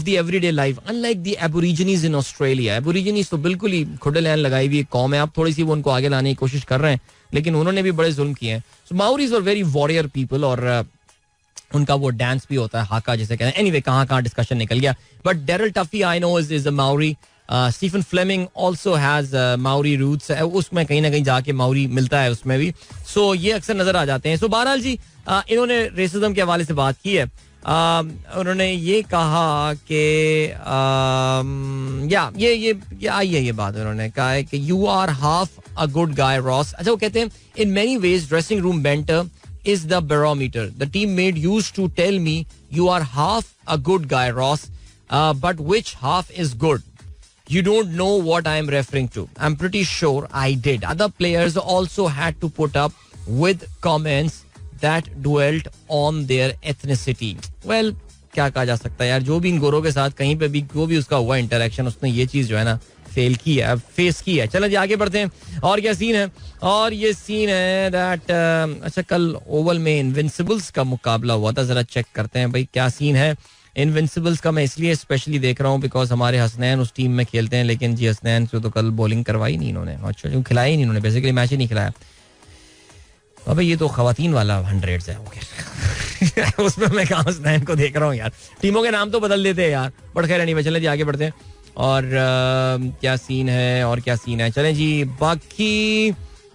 the everyday life, unlike the Aborigines in Australia. Aborigines तो बिल्कुल ही खुडे लैन लगाई हुई कौम है. अब थोड़ी सी वो उनको आगे लाने की कोशिश कर रहे हैं, लेकिन उन्होंने भी बड़े जुल्म किए हैं. So Maoris are very warrior people, और उनका वो डांस भी होता है हाका जिसे कहते हैं. एनीवे, कहाँ डिस्कशन निकल गया. But Daryl Tuffey I know is a Maori. Stephen Fleming also has Maori roots. उसमें कहीं ना कहीं जाके माउरी मिलता है उसमें भी. सो ये अक्सर नजर आ जाते हैं. सो बहरहाल जी, इन्होंने रेसिज्म के हवाले से बात की है. उन्होंने ये कहा कि ये आई है ये बात. उन्होंने कहा है कि you are half a good guy Ross. अच्छा, वो कहते हैं in many ways dressing room banter is the barometer. The teammate used to tell me you are half a good guy, Ross, but which half is good? You don't know what I am referring to. I'm pretty sure I did. Other players also had to put up with comments that dwelt on their ethnicity. Well, क्या कहा जा सकता है यार, जो भी इन गोरों के साथ कहीं पे भी जो भी उसका हुआ इंटरेक्शन, उसने ये चीज जो है ना फेल की है, फेस की है. चलो जी आगे बढ़ते हैं. और क्या सीन है? और ये सीन है दैट अच्छा, कल ओवल में इनविंसिबल्स का मुकाबला हुआ था. जरा चेक करते हैं भाई क्या सीन है इनविंसिबल्स का. मैं इसलिए स्पेशली देख रहा हूँ बिकॉज हमारे हसनैन उस टीम में खेलते हैं, लेकिन जी हसनैन से तो कल बॉलिंग करवाई नहीं इन्होंने. अच्छा, जो खिलाया ही नहीं इन्होंने, बेसिकली मैच ही नहीं खिलाया. अबे ये तो खवातीन वाला 100 है. उसमें मैं कहाँ हसनैन को देख रहा हूँ यार. टीमों के नाम तो बदल देते हैं यार, बट खैर नहीं. चले जी आगे बढ़ते हैं. और क्या सीन है, और क्या सीन है. चलें जी, बाकी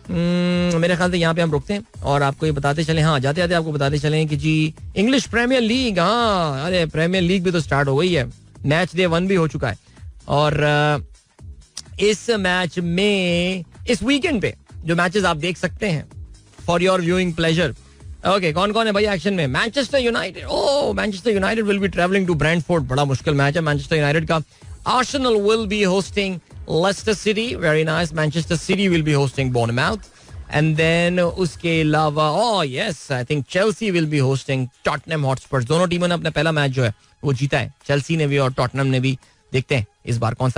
मेरे ख्याल से यहाँ पे हम रुकते हैं और आपको ये बताते चलें. हाँ, जाते जाते आपको बताते चलें कि जी इंग्लिश प्रीमियर लीग, हाँ अरे प्रीमियर लीग भी तो स्टार्ट हो गई है. मैच डे 1 भी हो चुका है, और इस मैच में इस वीकेंड पे जो मैचेस आप देख सकते हैं for your viewing pleasure. Okay, कौन कौन है भाई एक्शन में? Manchester United. Oh, Manchester United will be travelling to Brentford. बड़ा मुश्किल मैच है मैनचेस्टर यूनाइटेड का. Arsenal will be hosting Leicester City. Very nice. Manchester City will be hosting Bournemouth. And then उसके अलावा yes, I think Chelsea will be hosting Tottenham Hotspur. दोनों टीमों ने अपना पहला मैच जो है वो जीता है. Chelsea ने भी और Tottenham ने भी. देखते हैं इस बार कौन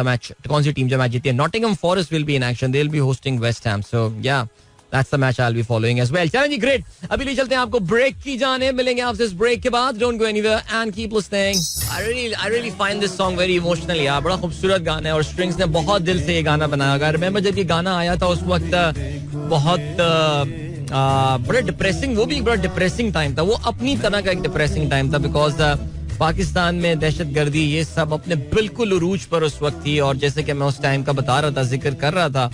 सी टीम जो मैच जीती है. Nottingham Forest will be in action. They'll be hosting West Ham. So yeah, that's the match I'll be following as well. चलें जी, great. अभी ले चलते हैं आपको ब्रेक की जाने. मिलेंगे आपसे इस ब्रेक के बाद. Don't go anywhere and keep listening. I really find this song very emotional. यार बड़ा खूबसूरत गाना है और स्ट्रिंग्स ने बहुत दिल से ये गाना बनाया. अगर रिमेंबर जब ये गाना आया था उस वक्त बहुत बड़ा डिप्रेसिंग, वो भी बड़ा डिप्रेसिंग टाइम था. वो अपनी तरह का एक डिप्रेसिंग टाइम था बिकॉज पाकिस्तान में दहशतगर्दी ये सब अपने बिल्कुल उरूज पर उस वक्त थी. और जैसे कि मैं उस टाइम का बता रहा था, जिक्र कर रहा था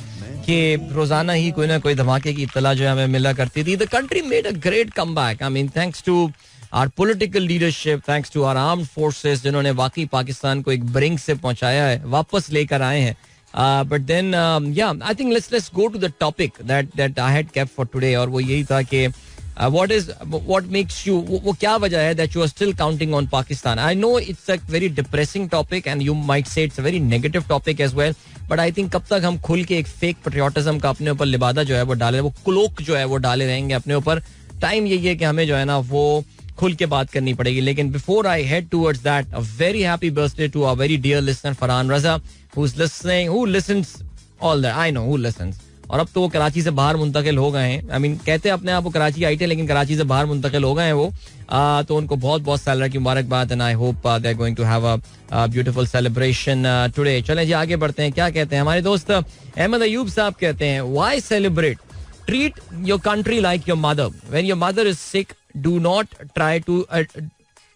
कि रोजाना ही कोई ना कोई धमाके की इत्तला जो है हमें मिला करती थी. The country made a great comeback. I mean thanks to our political leadership, thanks to our armed forces, जिन्होंने वाकई पाकिस्तान को एक ब्रिंक से पहुंचाया है, वापस लेकर आए हैं. But then I think let's go to the topic that I had kept for today. और वो यही था कि what makes you, वो क्या वजह है that you are still counting on Pakistan. I know it's a very depressing topic and you might say it's a very negative topic as well, but I think कब तक हम खुल के एक फेक पेट्रियोटिज्म का अपने ऊपर लिबादा जो है वो डाले, वो क्लोक जो है वो डाले रहेंगे अपने ऊपर. टाइम यही है कि हमें जो है ना वो खुल के बात करनी पड़ेगी. लेकिन before I head towards that, a very happy birthday to our very dear listener Farhan Raza, who listens all that. I know who listens. और अब तो वो कराची से बाहर मुंतकिल हो गए हैं. आई मीन कहते हैं अपने आप वो कराची आई थे, लेकिन कराची से बाहर मुंतकिल हो गए हैं वो. तो उनको बहुत बहुत साल की मुबारकबाद. And I hope they are going to have a beautiful celebration today. चलें जी आगे बढ़ते हैं. क्या कहते हैं हमारे दोस्त अहमद अयूब साहब? कहते हैं why celebrate, treat your country like your mother. When your mother is sick,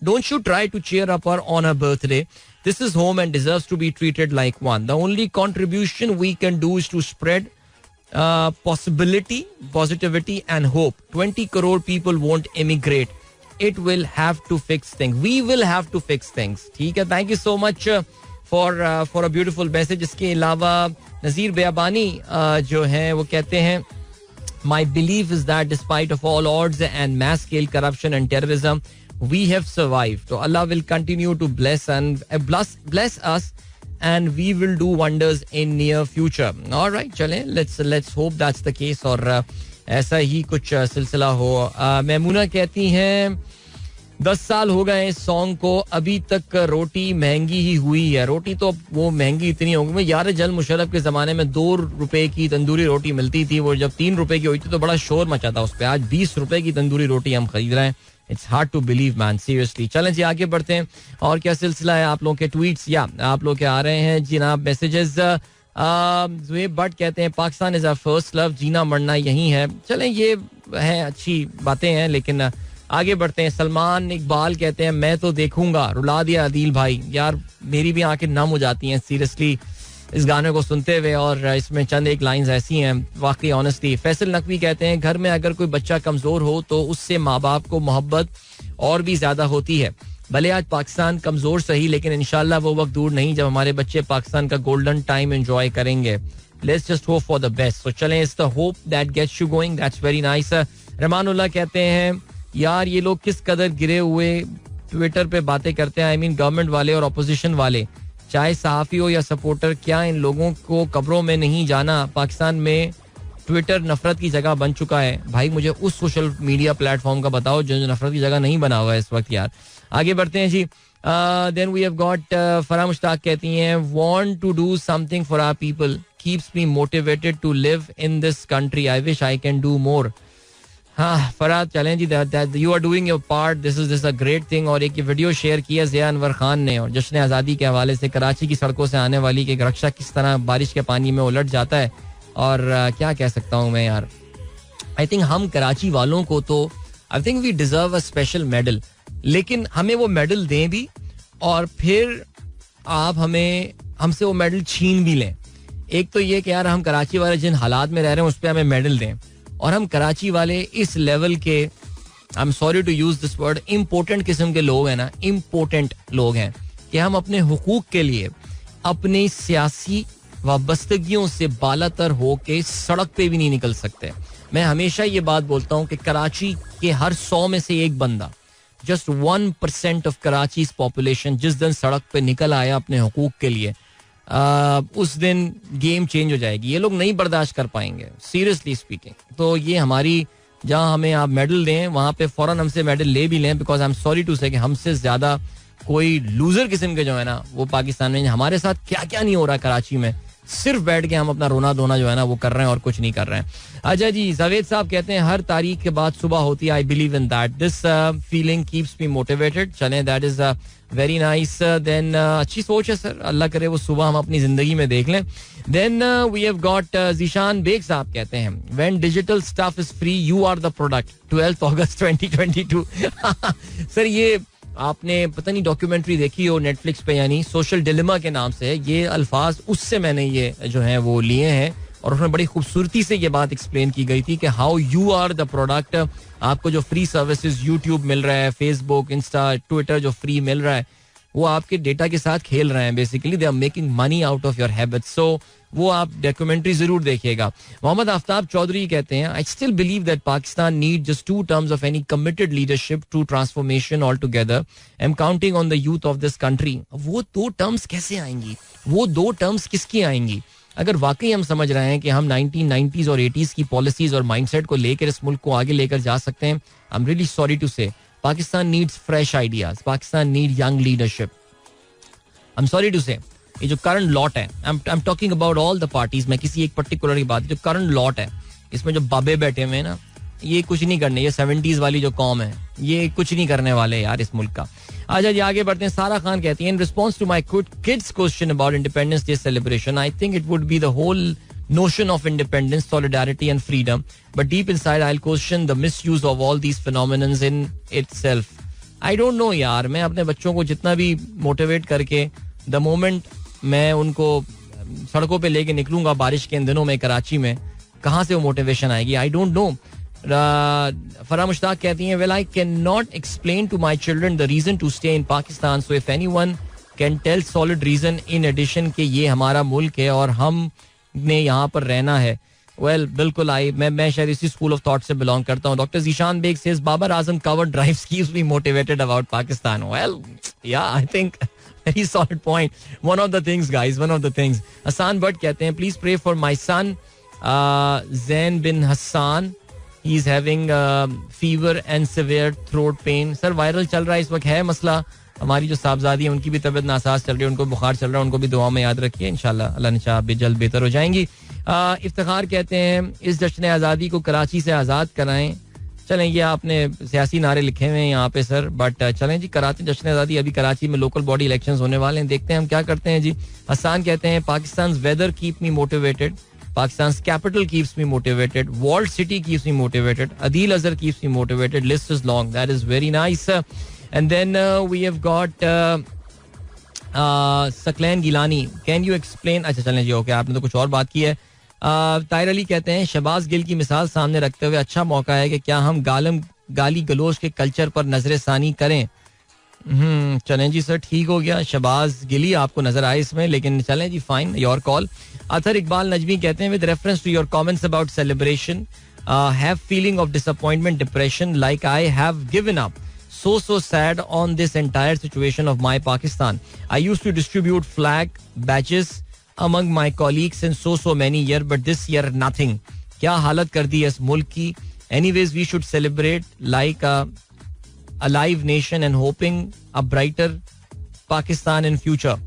don't you try to cheer up her on her birthday. This is home and deserves to be treated like one. The only contribution we can do is to spread possibility, positivity and hope. 20 crore people won't emigrate. It will have to fix things. We will have to fix things. ठीक है. Thank you so much for a beautiful message. इसके अलावा नज़ीर बेयाबानी जो हैं वो कहते हैं my belief is that despite of all odds and mass scale corruption and terrorism, we have survived. So Allah will continue to bless us and we will do wonders in near future. All right, चलें, let's hope that's the case. और ऐसा ही कुछ सिलसिला हो. मैमूना कहती हैं 10 साल हो गए इस सॉन्ग को, अभी तक रोटी महंगी ही हुई है. रोटी तो वो महंगी इतनी होगी यार. जल मुशर्रफ के जमाने में 2 रुपए की तंदूरी रोटी मिलती थी. वो जब 3 रुपए की हुई थी तो बड़ा शोर मचा था उस पर. आज 20 रुपए की तंदूरी रोटी हम खरीद रहे हैं. It's hard to believe man, seriously. चलें जी आगे बढ़ते हैं. और क्या सिलसिला है आप लोगों के ट्वीट्स या आप लोग के आ रहे हैं जनाब मैसेजेस. ज़ुएब बट कहते हैं Pakistan is our first love, जीना मरना यही है. चलें ये है, अच्छी बातें हैं, लेकिन आगे बढ़ते हैं. सलमान इकबाल कहते हैं मैं तो देखूंगा, रुला दिया अदील भाई. यार मेरी भी आंखें नम हो जाती हैं सीरियसली इस गाने को सुनते हुए, और इसमें चंद एक लाइंस ऐसी हैं वाकई ऑनेस्टली. फैसल नकवी कहते हैं घर में अगर कोई बच्चा कमजोर हो तो उससे माँ बाप को मोहब्बत और भी ज्यादा होती है. भले आज पाकिस्तान कमजोर सही, लेकिन इंशाल्लाह वो वक्त दूर नहीं जब हमारे बच्चे पाकिस्तान का गोल्डन टाइम एंजॉय करेंगे. Let's just hope for the best. So चलें, it's the hope that gets you going. That's very nice. Rahmanullah कहते हैं यार ये लोग किस कदर गिरे हुए ट्विटर पे बातें करते हैं. आई मीन गवर्नमेंट वाले और अपोजिशन वाले, चाहे सहाफी हो या सपोर्टर, क्या इन लोगों को कब्रों में नहीं जाना. पाकिस्तान में ट्विटर नफरत की जगह बन चुका है. भाई मुझे उस सोशल मीडिया प्लेटफॉर्म का बताओ जो नफरत की जगह नहीं बना हुआ है इस वक्त यार. आगे बढ़ते हैं जी. Then we have got Fara Mushtaq कहती हैं want to do something for our people, keeps me motivated to live in this country, I wish I can do more. हाँ फराद चलें जी, you are doing your part, this is a great thing. और एक video share किया ज़िया अनवर खान ने, और जश्न आज़ादी के हवाले से कराची की सड़कों से आने वाली कि रक्षा किस तरह बारिश के पानी में उलट जाता है. और क्या कह सकता हूँ मैं यार, आई थिंक हम कराची वालों को तो I think we deserve a special medal, लेकिन हमें वो मेडल दें भी और फिर आप हमसे वो मेडल छीन भी लें. एक तो ये कि यार हम कराची वाले जिन हालात में रह रहे हैं उस पर हमें मेडल दें, और हम कराची वाले इस लेवल के, I am sorry to use this word, important किस्म के लोग हैं ना, इम्पोर्टेंट लोग हैं कि हम अपने हुकूक के लिए अपनी सियासी वाबस्तगियों से बालातर होके सड़क पे भी नहीं निकल सकते. मैं हमेशा ये बात बोलता हूँ कि कराची के हर 100 में से एक बंदा, जस्ट 1% ऑफ कराची पॉपुलेशन जिस दिन सड़क पे निकल आया अपने हुकूक के लिए, उस दिन गेम चेंज हो जाएगी. ये लोग नहीं बर्दाश्त कर पाएंगे सीरियसली स्पीकिंग. तो ये हमारी, जहां हमें आप मेडल दें वहां पे फौरन हमसे मेडल ले भी लें, because I am sorry to say कि हमसे ज्यादा कोई लूजर किस्म के जो है ना वो पाकिस्तान में, हमारे साथ क्या क्या नहीं हो रहा कराची में, सिर्फ बैठ के हम अपना रोना धोना जो है ना वो कर रहे हैं और कुछ नहीं कर रहे हैं. अच्छा जी, जावेद साहब कहते हैं हर तारीख के बाद सुबह होती है, I believe in that, this feeling keeps me motivated. चलें, that is very nice. Then अच्छी सोच है सर, अल्लाह करे वो सुबह हम अपनी जिंदगी में देख लें. Then we have got Zeeshan Baig sahab कहते हैं when digital stuff is free you are the product, 12 अगस्त 2022. सर ये आपने पता नहीं डॉक्यूमेंट्री देखी हो नेटफ्लिक्स पे, यानी सोशल डिलेमा के नाम से, ये अल्फाज उससे मैंने ये जो है वो लिए हैं, और उसमें बड़ी खूबसूरती से ये बात एक्सप्लेन की गई थी कि how you are the product. आपको जो फ्री सर्विसेज यूट्यूब मिल रहा है, फेसबुक, इंस्टा, ट्विटर जो फ्री मिल रहा है, वो आपके डेटा के साथ खेल रहे हैं. Basically they are making money out of your habits. So वो आप डॉक्यूमेंट्री जरूर देखिएगा. मोहम्मद आफ्ताब चौधरी कहते हैं I still believe that Pakistan need just 2 terms of any committed leadership to transformation all together. I am counting on the youth of this country. वो 2 terms कैसे आएंगी, वो 2 terms किसकी आएंगी? अगर वाकई हम समझ रहे हैं कि हम 1990s और 80s की पॉलिसीज और माइंडसेट को लेकर इस मुल्क को आगे लेकर जा सकते हैं, I am really sorry to say Pakistan needs fresh ideas, Pakistan need young leadership. I am sorry to say ये जो करंट लॉट है, I am talking about all the parties, मैं किसी एक पर्टिकुलर की बात, जो करंट लॉट है इसमें जो बाबे बैठे हुए हैं ना, ये कुछ नहीं करने, ये 70s वाली जो कौम है ये कुछ नहीं करने वाले यार इस मुल्क का. अच्छा जी आगे बढ़ते हैं. सारा खान कहती है in response to my kids question about independence day celebration, I think it would be the whole notion of independence, solidarity and freedom, but deep inside I'll question the misuse of all these phenomena in itself. I don't know यार, मैं अपने बच्चों को जितना भी motivate करके the moment मैं उनको सड़कों पे लेके निकलूंगा बारिश के इन दिनों में कराची में, कहाँ से वो मोटिवेशन आएगी? I don't know. फरा मुश्ताक कहती हैं well I cannot explain to my children the reason to stay in Pakistan, so if anyone can tell solid reason in addition कि ये हमारा मुल्क है और हम ने यहाँ पर रहना है, वेल बिल्कुल मैं शायद इसी स्कूल ऑफ थॉट से बिलोंग करता हूँ. Doctor Zeeshan Baig says Babar Azam cover drives keeps me motivated about Pakistan. Well yeah I think very solid point, one of the things guys, one of the things. Hassan Bhatt कहते हैं please pray for my son Zain bin Hassan, he is having fever and severe throat pain. Sir viral चल रहा है इस वक्त है मसला, हमारी जो साहबजादी है उनकी भी तबीयत नासाज चल रही है, उनको बुखार चल रहा है, उनको भी दुआ में याद रखिए, इंशाल्लाह अल्लाह ने चाहा जल्द बेहतर हो जाएंगी. इफ्तिखार कहते हैं इस जश्न आज़ादी को कराची से आज़ाद कराएं, चलें, ये आपने सियासी नारे लिखे हुए हैं यहाँ पे सर, बट चलें जी, कराची जश्न आज़ादी, अभी कराची में लोकल बॉडी इलेक्शंस होने वाले हैं, देखते हैं हम क्या करते हैं जी. हसान कहते हैं Pakistan weather keep me motivated, Pakistan capital keeps me motivated, walled city keeps me motivated, Adeel Azhar keeps me motivated, list is long, that is very nice. And then we have got Saqlain Gilani, can you explain. अच्छा चलें जी, okay, आपने तो कुछ और बात की है. ताहिर अली कहते हैं शहबाज गिल की मिसाल सामने रखते हुए अच्छा मौका है कि क्या हम गाली गलोच के कल्चर पर नजरसानी करें. चलें जी सर, ठीक हो गया, शहबाज गिली आपको नजर आए इसमें, लेकिन चलें जी, fine, your call. Athar Iqbal Najmi कहते हैं with reference to your comments about celebration, have feeling of disappointment, depression like I have given up. So sad on this entire situation of my Pakistan. I used to distribute flag badges among my colleagues in so many years, but this year nothing. क्या हालत कर दी है इस मुल्क की. Anyways, we should celebrate like a alive nation and hoping a brighter Pakistan in future.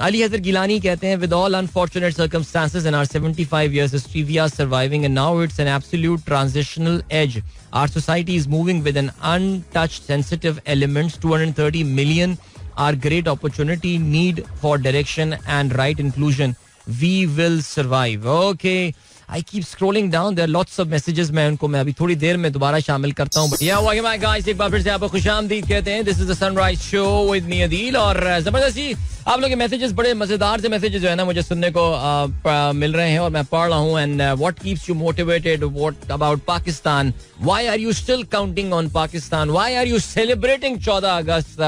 Ali Hazar Gilani कहते हैं with all unfortunate circumstances in our 75 years history, we are surviving and now it's an absolute transitional edge. Our society is moving with an untouched sensitive elements. 230 million are great opportunity, need for direction and right inclusion. We will survive. Okay. I keep scrolling down. There are lots of messages. मैं उनको मैं अभी थोड़ी देर में दोबारा शामिल करता हूँ. Yeah, welcome back guys. एक बार फिर से आपको खुशामदीद कहते हैं. This is the Sunrise Show with me Adeel. और जबरदस्त जी, आप लोग के मैसेजेस, बड़े मजेदार से मैसेजेस जो है ना मुझे सुनने को मिल रहे हैं और मैं पढ़ रहा हूँ. And what keeps you motivated, what about Pakistan, why are you still counting on Pakistan, why are you celebrating 14 August.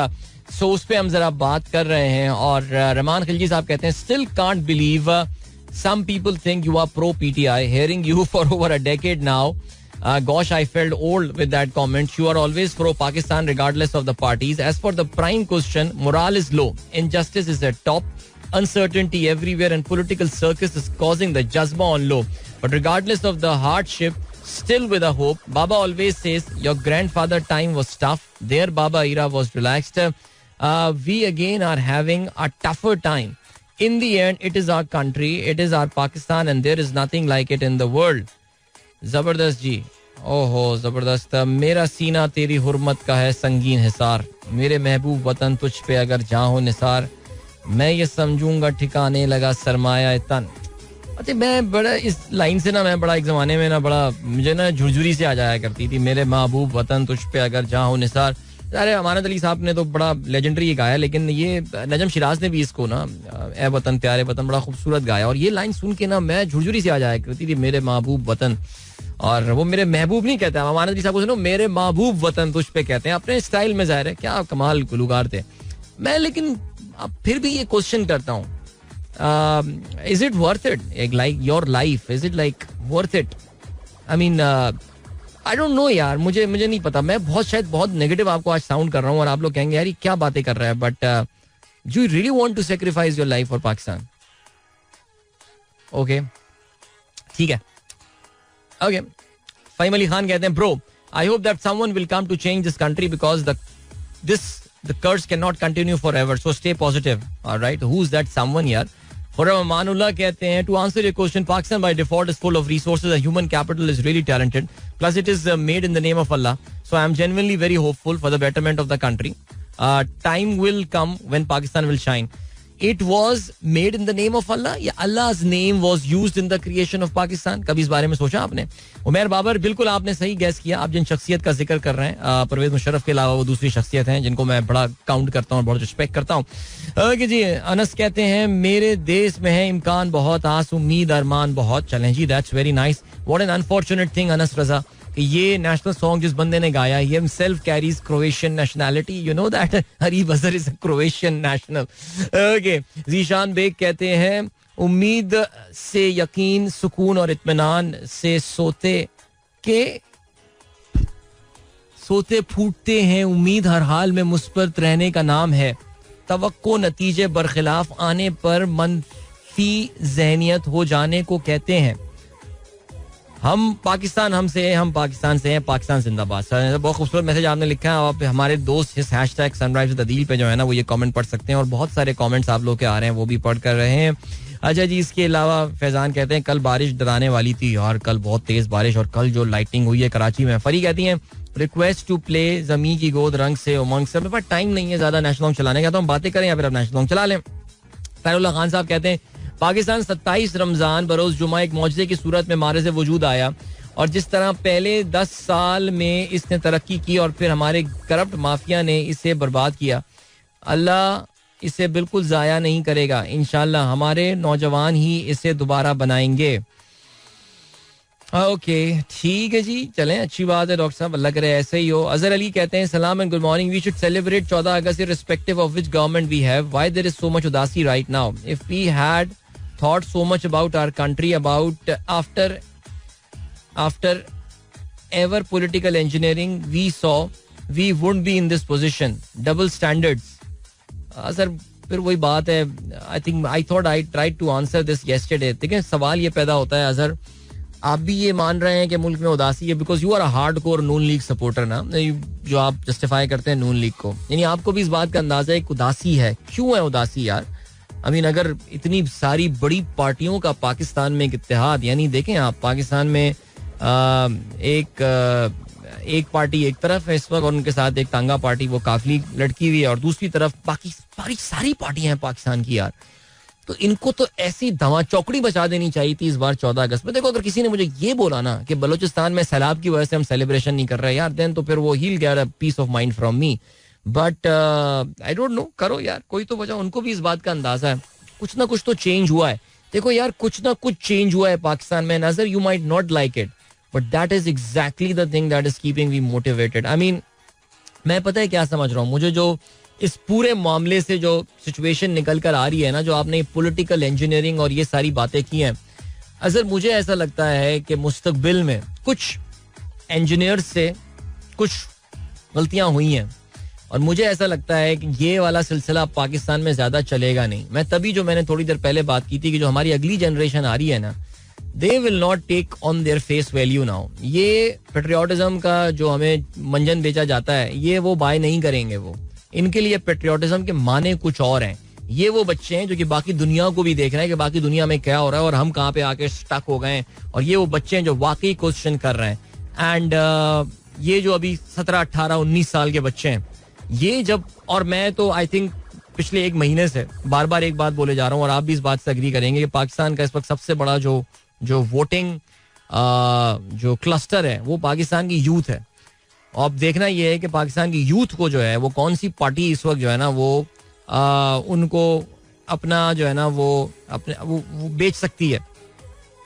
So उस पर हम जरा बात कर रहे हैं. और रहमान खिलजी साहब कहते हैं still can't believe some people think you are pro PTI, hearing you for over a decade now. Gosh, I felt old with that comment. You are always pro Pakistan regardless of the parties. As for the prime question, morale is low, injustice is at top, uncertainty everywhere and political circus is causing the jazba on low. But regardless of the hardship, still with a hope. Baba always says your grandfather time was tough, their Baba era was relaxed. We again are having a tougher time. In the end, it is our country, it is our Pakistan and there is nothing like it in the world. जबरदस्त जी, ओहो जबरदस्त. मेरा सीना तेरी हुर्मत का है संगीन हिसार, मेरे महबूब वतन तुझ पे अगर जाऊं निसार, मैं ये समझूंगा ठिकाने लगा सरमाया तन. अच्छा, मैं बड़ा इस लाइन से ना, मैं बड़ा एक जमाने में ना बड़ा मुझे ना झुरझुरी से आ जाया करती थी. मेरे महबूब वतन तुझ पे अगर जाऊं निसार. अरे अमानत अली साहब ने तो बड़ा लेजेंडरी गाया, लेकिन ये नजम शिराज ने भी इसको ना ए वतन प्यारे वतन बड़ा खूबसूरत गाया. और ये लाइन सुन के ना मैं झुरझुरी से आ जाया करती थी, मेरे महबूब वतन. और वो मेरे महबूब नहीं कहते, अमानत अली साहब को सुनो, मेरे महबूब वतन तुझ पे कहते हैं, अपने स्टाइल में. जाहिर है क्या कमाल गुलूगार थे. मैं लेकिन अब फिर भी ये क्वेश्चन करता हूँ, is it worth it, like your life, is it like worth it. I mean I don't know यार, मुझे नहीं पता. मैं शायद बहुत नेगेटिव आपको आज साउंड कर रहा हूँ और आप लोग कहेंगे यार ये क्या बातें कर रहा है, but you really want to sacrifice your life for Pakistan. Okay, ठीक है. ओके, फहीम अली खान कहते हैं bro, I hope that someone will come to change this country because the curse can not continue for ever, so stay positive. Alright, who is that someone यार. खुर्रम अमानुल्लाह कहते हैं to answer your question, Pakistan by default is full of resources, human capital is really talented, plus it is made in the name of Allah. So I am genuinely very hopeful for the betterment of the country. Time will come when Pakistan will shine. It was made in the name of Allah या Allah's name was used in the creation of Pakistan? कभी इस बारे में सोचा आपने? उमर बाबर, बिल्कुल आपने सही गैस किया. आप जिन शख्सियत का जिक्र कर रहे हैं, परवेज मुशर्रफ के अलावा वो दूसरी शख्सियत हैं जिनको मैं बड़ा काउंट करता हूँ, बहुत रिस्पेक्ट करता हूँ. ओके जी, अनस कहते हैं मेरे देश में है इम्कान बहुत, आस उम्मीद अरमान बहुत. चलें जी, that's very nice. What an unfortunate thing Anas Raza, ये नेशनल सॉन्ग जिस बंदे ने गाया, he himself carries Croatian nationality. You know that Harib Azhar is a Croatian national. Okay, Zeeshan Baig कहते हैं उम्मीद से यकीन, सुकून और इत्मीनान से सोते फूटते हैं, उम्मीद हर हाल में मुस्बत रहने का नाम है, तवक्को नतीजे बरखिलाफ आने पर मनफी ज़हनियत हो जाने को कहते हैं. हम पाकिस्तान हमसे हैं, हम पाकिस्तान से हैं, पाकिस्तान जिंदाबाद। सर बहुत खूबसूरत मैसेज आपने लिखा है। आप हमारे दोस्त इस हैशटैग सनराइज अदील पे जो है ना वो ये कमेंट पढ़ सकते हैं, और बहुत सारे कमेंट्स आप लोग के आ रहे हैं वो भी पढ़ कर रहे हैं। अच्छा जी, इसके अलावा फैजान कहते हैं कल बारिश डराने वाली थी यार, कल बहुत तेज बारिश, और कल जो लाइटिंग हुई है कराची में। फरी कहती हैं रिक्वेस्ट टू प्ले जमी की गोद रंग से उमंग से। मेरे पास टाइम नहीं है ज्यादा नेशनल सॉन्ग चलाने का, तो हम बातें करें या फिर आप नेशनल सॉन्ग चला लें। फैरुल्लाह खान साहब कहते हैं पाकिस्तान 27 रमजान बरोज जुमा एक मौजज़े की सूरत में मारे से वजूद आया, और जिस तरह पहले 10 साल में इसने तरक्की की और फिर हमारे करप्ट माफिया ने इसे बर्बाद किया, अल्लाह इसे बिल्कुल ज़ाया नहीं करेगा। इंशाल्लाह हमारे नौजवान ही इसे दोबारा बनाएंगे। ओके ठीक है जी, चलें, अच्छी बात है डॉक्टर साहब, अल्लाह करे ऐसे ही हो। अजहर अली कहते हैं सलाम and good morning, we should celebrate 14 August irrespective of which government we have. Why there is so much udasi right now? If we had thought so much about our country, about after ever political engineering we saw, we wouldn't be in this position. Double standards. Sir फिर वही बात है, I thought I tried to answer this yesterday. देखिए सवाल ये पैदा होता है अजहर, आप भी ये मान रहे हैं कि मुल्क में उदासी है because you are a hardcore Noon League supporter ना, जो आप जस्टिफाई करते हैं नून लीग को, यानी आपको भी इस बात का अंदाजा है कि उदासी है। क्यों है उदासी यार? अगर इतनी सारी बड़ी पार्टियों का पाकिस्तान में एक इत्तेहाद, यानी देखें आप पाकिस्तान में एक पार्टी एक तरफ है इस वक्त और उनके साथ एक तांगा पार्टी वो काफिली लड़की हुई है, और दूसरी तरफ बाकी सारी पार्टियां हैं पाकिस्तान की यार, तो इनको तो ऐसी धमा चौकड़ी बचा देनी चाहिए थी इस बार 14 अगस्त में। देखो अगर किसी ने मुझे ये बोला ना कि बलूचिस्तान में सैलाब की वजह से हम सेलिब्रेशन नहीं कर रहे यार, देन तो फिर वो he'll get a piece of mind from me, but I don't know, करो यार, कोई तो वजह, उनको भी इस बात का अंदाजा है कुछ ना कुछ तो चेंज हुआ है। देखो यार कुछ ना कुछ चेंज हुआ है पाकिस्तान में, Nazar you might not like it but that is exactly the thing that is keeping we motivated. मैं पता है क्या समझ रहा हूँ, मुझे जो इस पूरे मामले से जो सिचुएशन निकल कर आ रही है ना, जो आपने पॉलिटिकल इंजीनियरिंग और ये सारी बातें की हैं, अजर मुझे ऐसा लगता है कि मुस्तकबिल में कुछ इंजीनियर्स से कुछ गलतियां हुई हैं, और मुझे ऐसा लगता है कि ये वाला सिलसिला पाकिस्तान में ज्यादा चलेगा नहीं। मैं तभी जो मैंने थोड़ी देर पहले बात की थी कि जो हमारी अगली जनरेशन आ रही है ना, they will not take on their face value now. ये पेट्रियोटिज्म का जो हमें मंजन बेचा जाता है ये वो बाय नहीं करेंगे। वो इनके लिए पेट्रियोटिज्म के माने कुछ और हैं। ये वो बच्चे हैं जो कि बाकी दुनिया को भी देख रहे हैं कि बाकी दुनिया में क्या हो रहा है और हम कहाँ पे आके स्टक हो गए हैं, और ये वो बच्चे हैं जो वाकई क्वेश्चन कर रहे हैं। एंड ये जो अभी 17, 18, 19 साल के बच्चे हैं, ये जब, और मैं तो आई थिंक पिछले एक महीने से बार बार एक बात बोले जा रहा हूँ और आप भी इस बात से एग्री करेंगे कि पाकिस्तान का इस वक्त सबसे बड़ा जो वोटिंग जो क्लस्टर है वो पाकिस्तान की यूथ है। और अब देखना ये है कि पाकिस्तान की यूथ को जो है वो कौन सी पार्टी इस वक्त जो है ना वो उनको अपना जो है ना वो अपने वो बेच सकती है,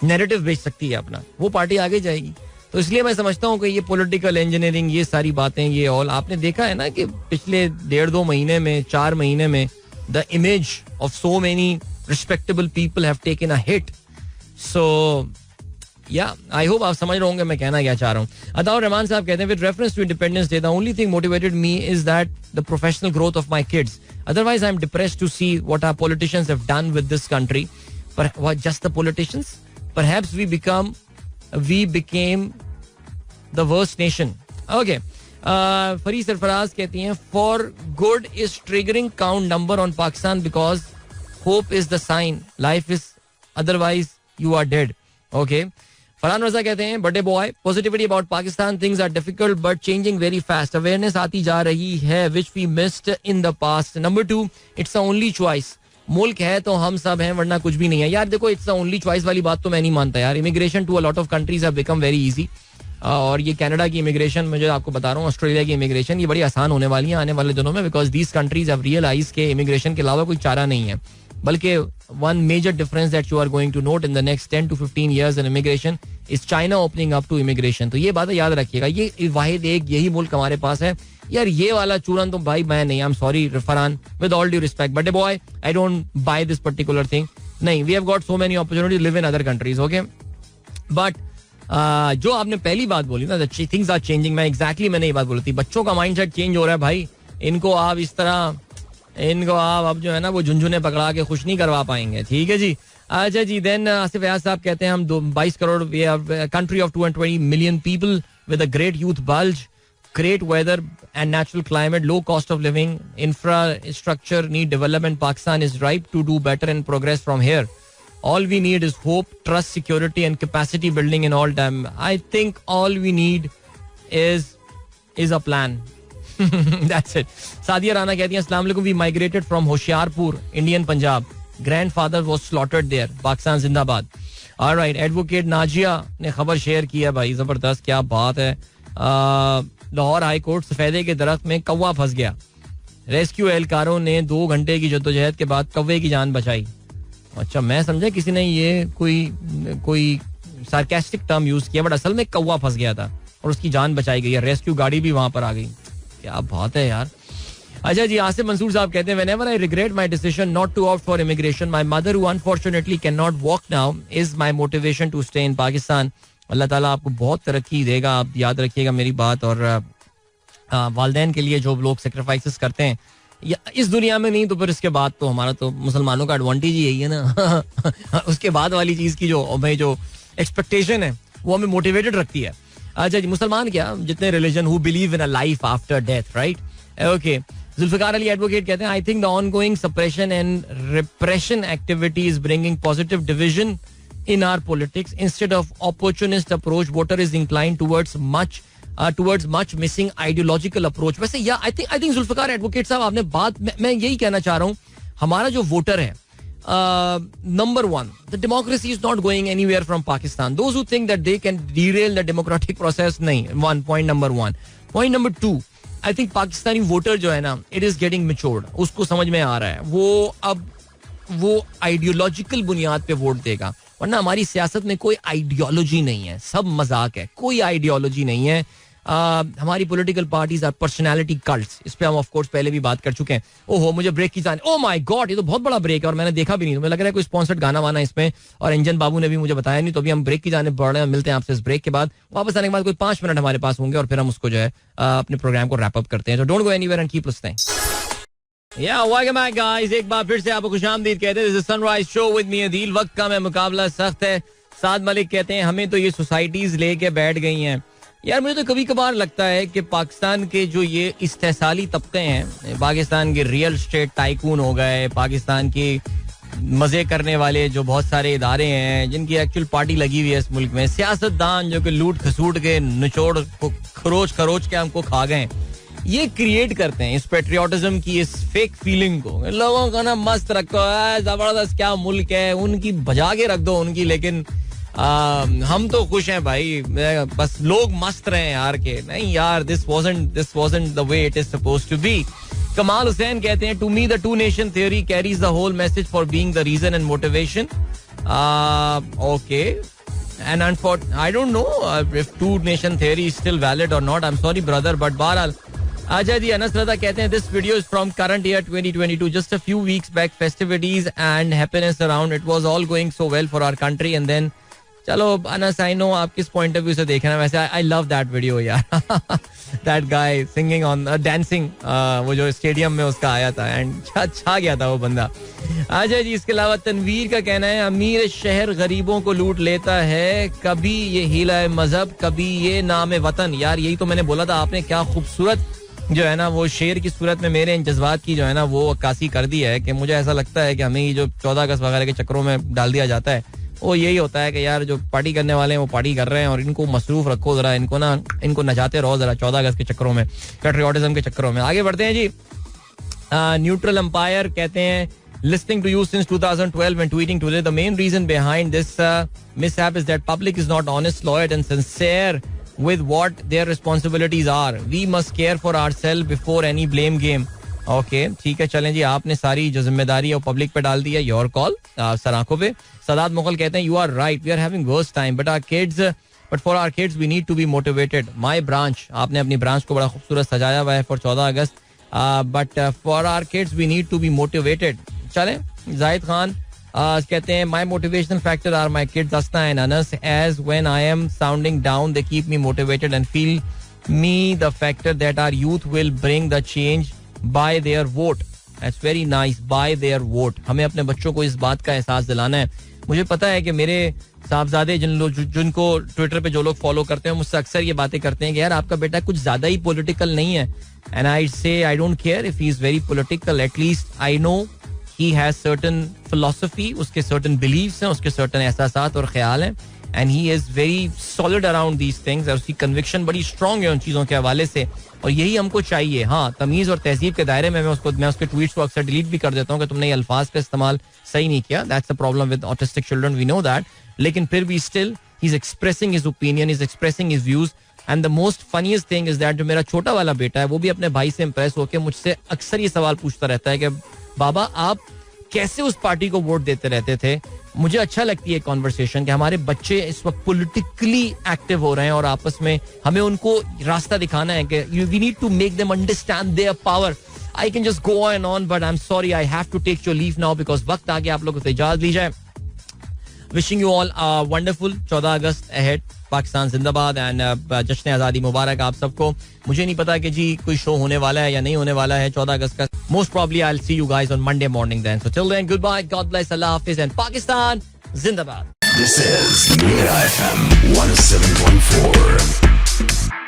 नैरेटिव बेच सकती है अपना, वो पार्टी आगे जाएगी। तो इसलिए मैं समझता हूँ कि ये पॉलिटिकल इंजीनियरिंग, ये सारी बातें, ये ऑल आपने देखा है ना कि पिछले 1.5-2 महीने में, 4 महीने में the image of so many respectable people have taken a hit. So yeah I hope आप समझ रहे होंगे मैं कहना क्या चाह रहा हूँ। अताउर रहमान साहब कहते हैं with reference to independence day the only thing motivated me is that the professional growth of my kids, otherwise I am depressed to see what our politicians have done with this country. पर what just the politicians, perhaps we became the worst nation. Okay, Fari Sarfraz कहती हैं for good is triggering count number on Pakistan because hope is the sign, life is otherwise you are dead. Okay, Farhan Raza कहते हैं birthday boy, positivity about Pakistan, things are difficult but changing very fast, awareness आती जा रही है which we missed in the past. Number 2, it's a only choice, मुल्क है तो हम सब हैं वरना कुछ भी नहीं है। यार देखो इट्स अ ओनली चॉइस वाली बात तो मैं नहीं मानता यार। Immigration to a lot of countries have become very easy, और ये कनाडा की इमिग्रेशन, मुझे आपको बता रहा हूँ ऑस्ट्रेलिया की इमिग्रेशन, ये बड़ी आसान होने वाली है आने वाले दिनों में, because these countries have realize के इमिग्रेशन के अलावा कोई चारा नहीं है। बल्कि one major difference that you are going to note in the next 10 to 15 years in immigration is China opening up to immigration. तो ये बात याद रखिएगा, ये वाहिद एक यही मुल्क हमारे पास है यार। ये वाला चूरन तो भाई मैं नहीं, I am sorry Farhan, with all due respect, but boy I don't buy this particular thing. नहीं, we have got so many opportunities live in other countries. Okay, but जो आपने पहली बात बोली ना, थिंग्स आर चेंजिंग, मैं एग्जैक्टली मैंने ये बात बोली थी, बच्चों का माइंडसेट चेंज हो रहा है भाई। इनको आप इस तरह, इनको आप अब जो है ना वो झुनझुने पकड़ा के खुश नहीं करवा पाएंगे, ठीक है जी। अच्छा जी, देन आसिफ अयाज साहब कहते हैं हम 22 crore, we have country of 220 million people with a great youth bulge, great weather and natural climate, low cost of living, infrastructure need development. Pakistan is ripe to do better and progress from here. All we need is hope, trust, security and capacity building in all time. I think all we need is a plan. That's it. Sadia Rana कहती हैं अस्सलाम वालेकुम, we migrated from Hoshiarpur, Indian Punjab. Grandfather was slaughtered there. Pakistan जिंदाबाद. All right, Advocate Najia ने खबर share की है भाई, जबरदस्त, क्या बात है. लाहौर हाई कोर्ट, सफेदे के दरख्त में कौवा फंस गया. रेस्क्यू एहलकारों ने 2 घंटे की जद्दोजहद के बाद कौवे की जान बचाई. अच्छा, मैं समझा किसी ने ये कोई सार्केस्टिक टर्म यूज किया, बट असल में कौवा फंस गया था और उसकी जान बचाई गई है. रेस्क्यू गाड़ी भी वहां पर आ गई. क्या बात है यार. अच्छा जी, आसिफ मंसूर साहब कहते हैं whenever I regret my decision not to opt for immigration, my mother who unfortunately cannot walk now is my motivation to stay in Pakistan. अल्लाह ताला आपको बहुत तरक्की देगा, आप याद रखिएगा मेरी बात. और वालदैन के लिए जो लोग सेक्रीफाइसेस करते हैं, या इस दुनिया में नहीं तो फिर इसके बाद तो हमारा तो मुसलमानों का एडवांटेज ही यही है ना. उसके बाद वाली चीज की जो हमें जो एक्सपेक्टेशन है वो हमें मोटिवेटेड रखती है. अच्छा जी, मुसलमान क्या, जितने religion who believe in a life after death, right. Okay, Zulfikar Ali advocate कहते हैं I think the ongoing suppression and repression activity is bringing positive division in our politics. Instead of opportunist approach, voter is inclined towards much missing ideological approach. वैसे या I think Zulfikar advocate साहब आपने बात, मैं यही कहना चाह रहा हूँ, हमारा जो वोटर है, number 1, the democracy is not going anywhere from Pakistan. Those who think that they can derail the democratic process, नहीं. Point number 1. Point number 2, I think Pakistani voter जो है ना, it is getting matured. उसको समझ में आ रहा है, वो आइडियोलॉजिकल बुनियाद पे वोट देगा. वरना हमारी सियासत में कोई आइडियोलॉजी नहीं है, सब मजाक है, कोई आइडियोलॉजी नहीं है. हमारी political parties are personality cults. इस पे हम ऑफ कोर्स पहले भी बात कर चुके हैं. ओहो, मुझे ब्रेक की जाने, ओ माय गॉड, ये तो बहुत बड़ा ब्रेक है और मैंने देखा भी नहीं. तो मुझे लग रहा है कोई स्पॉन्सर्ड गाना वाना इसमें, और अंजन बाबू ने भी मुझे बताया नहीं. तो अभी हम ब्रेक की जाने बढ़ रहे हैं. मिलते हैं आपसे इस ब्रेक के बाद. वापस आने के बाद कोई 5 मिनट हमारे पास होंगे और फिर हम उसको जो है अपने प्रोग्राम को रैप अप करते हैं. तो don't go anywhere and keep listening. Yeah, welcome back guys. एक बार फिर से आपको खुशामदीद कहते हैं. This is Sunrise Show with me Adeel. वक्त कम है, मुकाबला सख्त है. साद मलिक कहते हैं हमें तो ये सोसाइटीज लेके बैठ गई हैं. यार मुझे तो कभी कभार लगता है कि पाकिस्तान के जो ये इस्तेसाली तबके हैं, पाकिस्तान के रियल स्टेट टाइकून हो गए, पाकिस्तान के मजे करने वाले जो बहुत सारे इदारे हैं जिनकी एक्चुअल पार्टी लगी हुई है इस मुल्क में, सियासतदान जो कि लूट खसूट के निचोड़ खरोच के हमको खा गए, ये क्रिएट करते हैं इस पेट्रियोटिज्म की, इस फेक फीलिंग को. लोगों को ना मस्त रखो, जबरदस्त क्या मुल्क है, उनकी बजा के रख दो उनकी, लेकिन हम तो खुश हैं भाई, बस लोग मस्त रहे यार. के नहीं यार, this wasn't the way it is supposed to be. कमाल हुसैन कहते हैं to me the 2 nation theory carries the whole message for being the reason and motivation. Okay. And I don't know if 2 nation theory is still valid or not. I'm sorry brother, but बहरहाल. अच्छा जी, अनस रज़ा कहते हैं this video is from current year 2022, just a few weeks back, festivities and happiness around, it was all going so well for our country and then. चलो Anas, I know आप किस point of view से देख रहे हैं. वैसे I love that video यार. That guy singing on dancing, वो जो स्टेडियम में उसका आया था एंड छा गया था वो बंदा. अच्छा जी, इसके अलावा तनवीर का कहना है अमीर शहर गरीबों को लूट लेता है, कभी ये हीला है मजहब, कभी ये नाम है वतन. यार यही तो मैंने बोला था, आपने क्या खूबसूरत जो है ना वो शेर की सूरत में मेरे इन जज्बात की जो है ना वो अक्कासी कर दी है. कि मुझे ऐसा लगता है कि हमें ये जो 14 अगस्त वगैरह के चक्करों में डाल दिया जाता है, वो यही होता है कि यार जो पार्टी करने वाले हैं वो पार्टी कर रहे हैं और इनको मसरूफ रखो जरा, इनको नचाते रहो जरा 14 अगस्त के चक्करों में, पेट्रियोटिज्म के चक्करों में. आगे बढ़ते हैं जी. न्यूट्रल एम्पायर कहते हैं listening to you since 2012 and tweeting today, the main reason behind this mishap is that public is not honest, loyal and sincere with what their responsibilities are. We must care for ourselves before any blame game. Okay, ठीक है, चलें जी, आपने सारी जो जिम्मेदारी है public पे डाल दी है. योर कॉल, सर आंखों पे. सदात मुगल कहते हैं you are right, we are having worst time but for our kids we need to be motivated. My branch, आपने अपनी ब्रांच को बड़ा खूबसूरत सजाया हुआ है for 14 August, but for our kids we need to be motivated. चलें. जाहिद खान कहते हैं my motivational factor are my kids Asna and Anas, as when I am sounding down they keep me motivated and feel me the factor that our youth will bring the change by their vote. That's very nice, by their vote. हमें अपने बच्चों को इस बात का एहसास दिलाना है. मुझे पता है कि मेरे साहबजादे जिनको ट्विटर पे जो लोग फॉलो करते हैं मुझसे अक्सर ये बातें करते हैं कि यार आपका बेटा कुछ ज्यादा ही पॉलिटिकल नहीं है. एंड आई से I don't care if he is very political, at least I know he has certain philosophy, उसके सर्टेन बिलीव्स हैं, उसके सर्टेन एहसासात और ख्याल हैं. And he is very solid around these things, और उसकी कन्विक्शन बड़ी स्ट्रांग है उन चीज़ों के हवाले से, और यही हमको चाहिए. हाँ, तमीज़ और तहजीब के दायरे में मैं उसके ट्वीट्स को अक्सर डिलीट भी कर देता हूँ कि तुमने ये अल्फाज का इस्तेमाल सही नहीं किया. That's a problem with autistic children, we know that. लेकिन फिर भी still he is expressing his opinion, is expressing his views. And the most funniest thing is that जो मेरा छोटा वाला बेटा है वो भी अपने भाई से इंप्रेस होकर मुझसे अक्सर ये सवाल पूछता रहता है कि बाबा आप कैसे उस पार्टी को वोट देते रहते थे. मुझे अच्छा लगती है कॉन्वर्सेशन कि हमारे बच्चे इस वक्त पॉलिटिकली एक्टिव हो रहे हैं और आपस में हमें उनको रास्ता दिखाना है कि we need to make them understand their power. I can just go on but I am sorry I have to take your leave now because वक्त आ गया आप लोगों को इजाजत ली जाए. Wishing you all wonderful 14 August ahead. Pakistan जिंदाबाद एंड जश्न आज़ादी मुबारक आप सबको. मुझे नहीं पता कि जी कोई शो होने वाला है या नहीं होने वाला है 14 अगस्त का. Most probably I will see you guys on Monday morning then. So till then good bye, God bless, अल्लाह हाफिज एंड पाकिस्तान जिंदाबाद. This is Mira FM 107.4.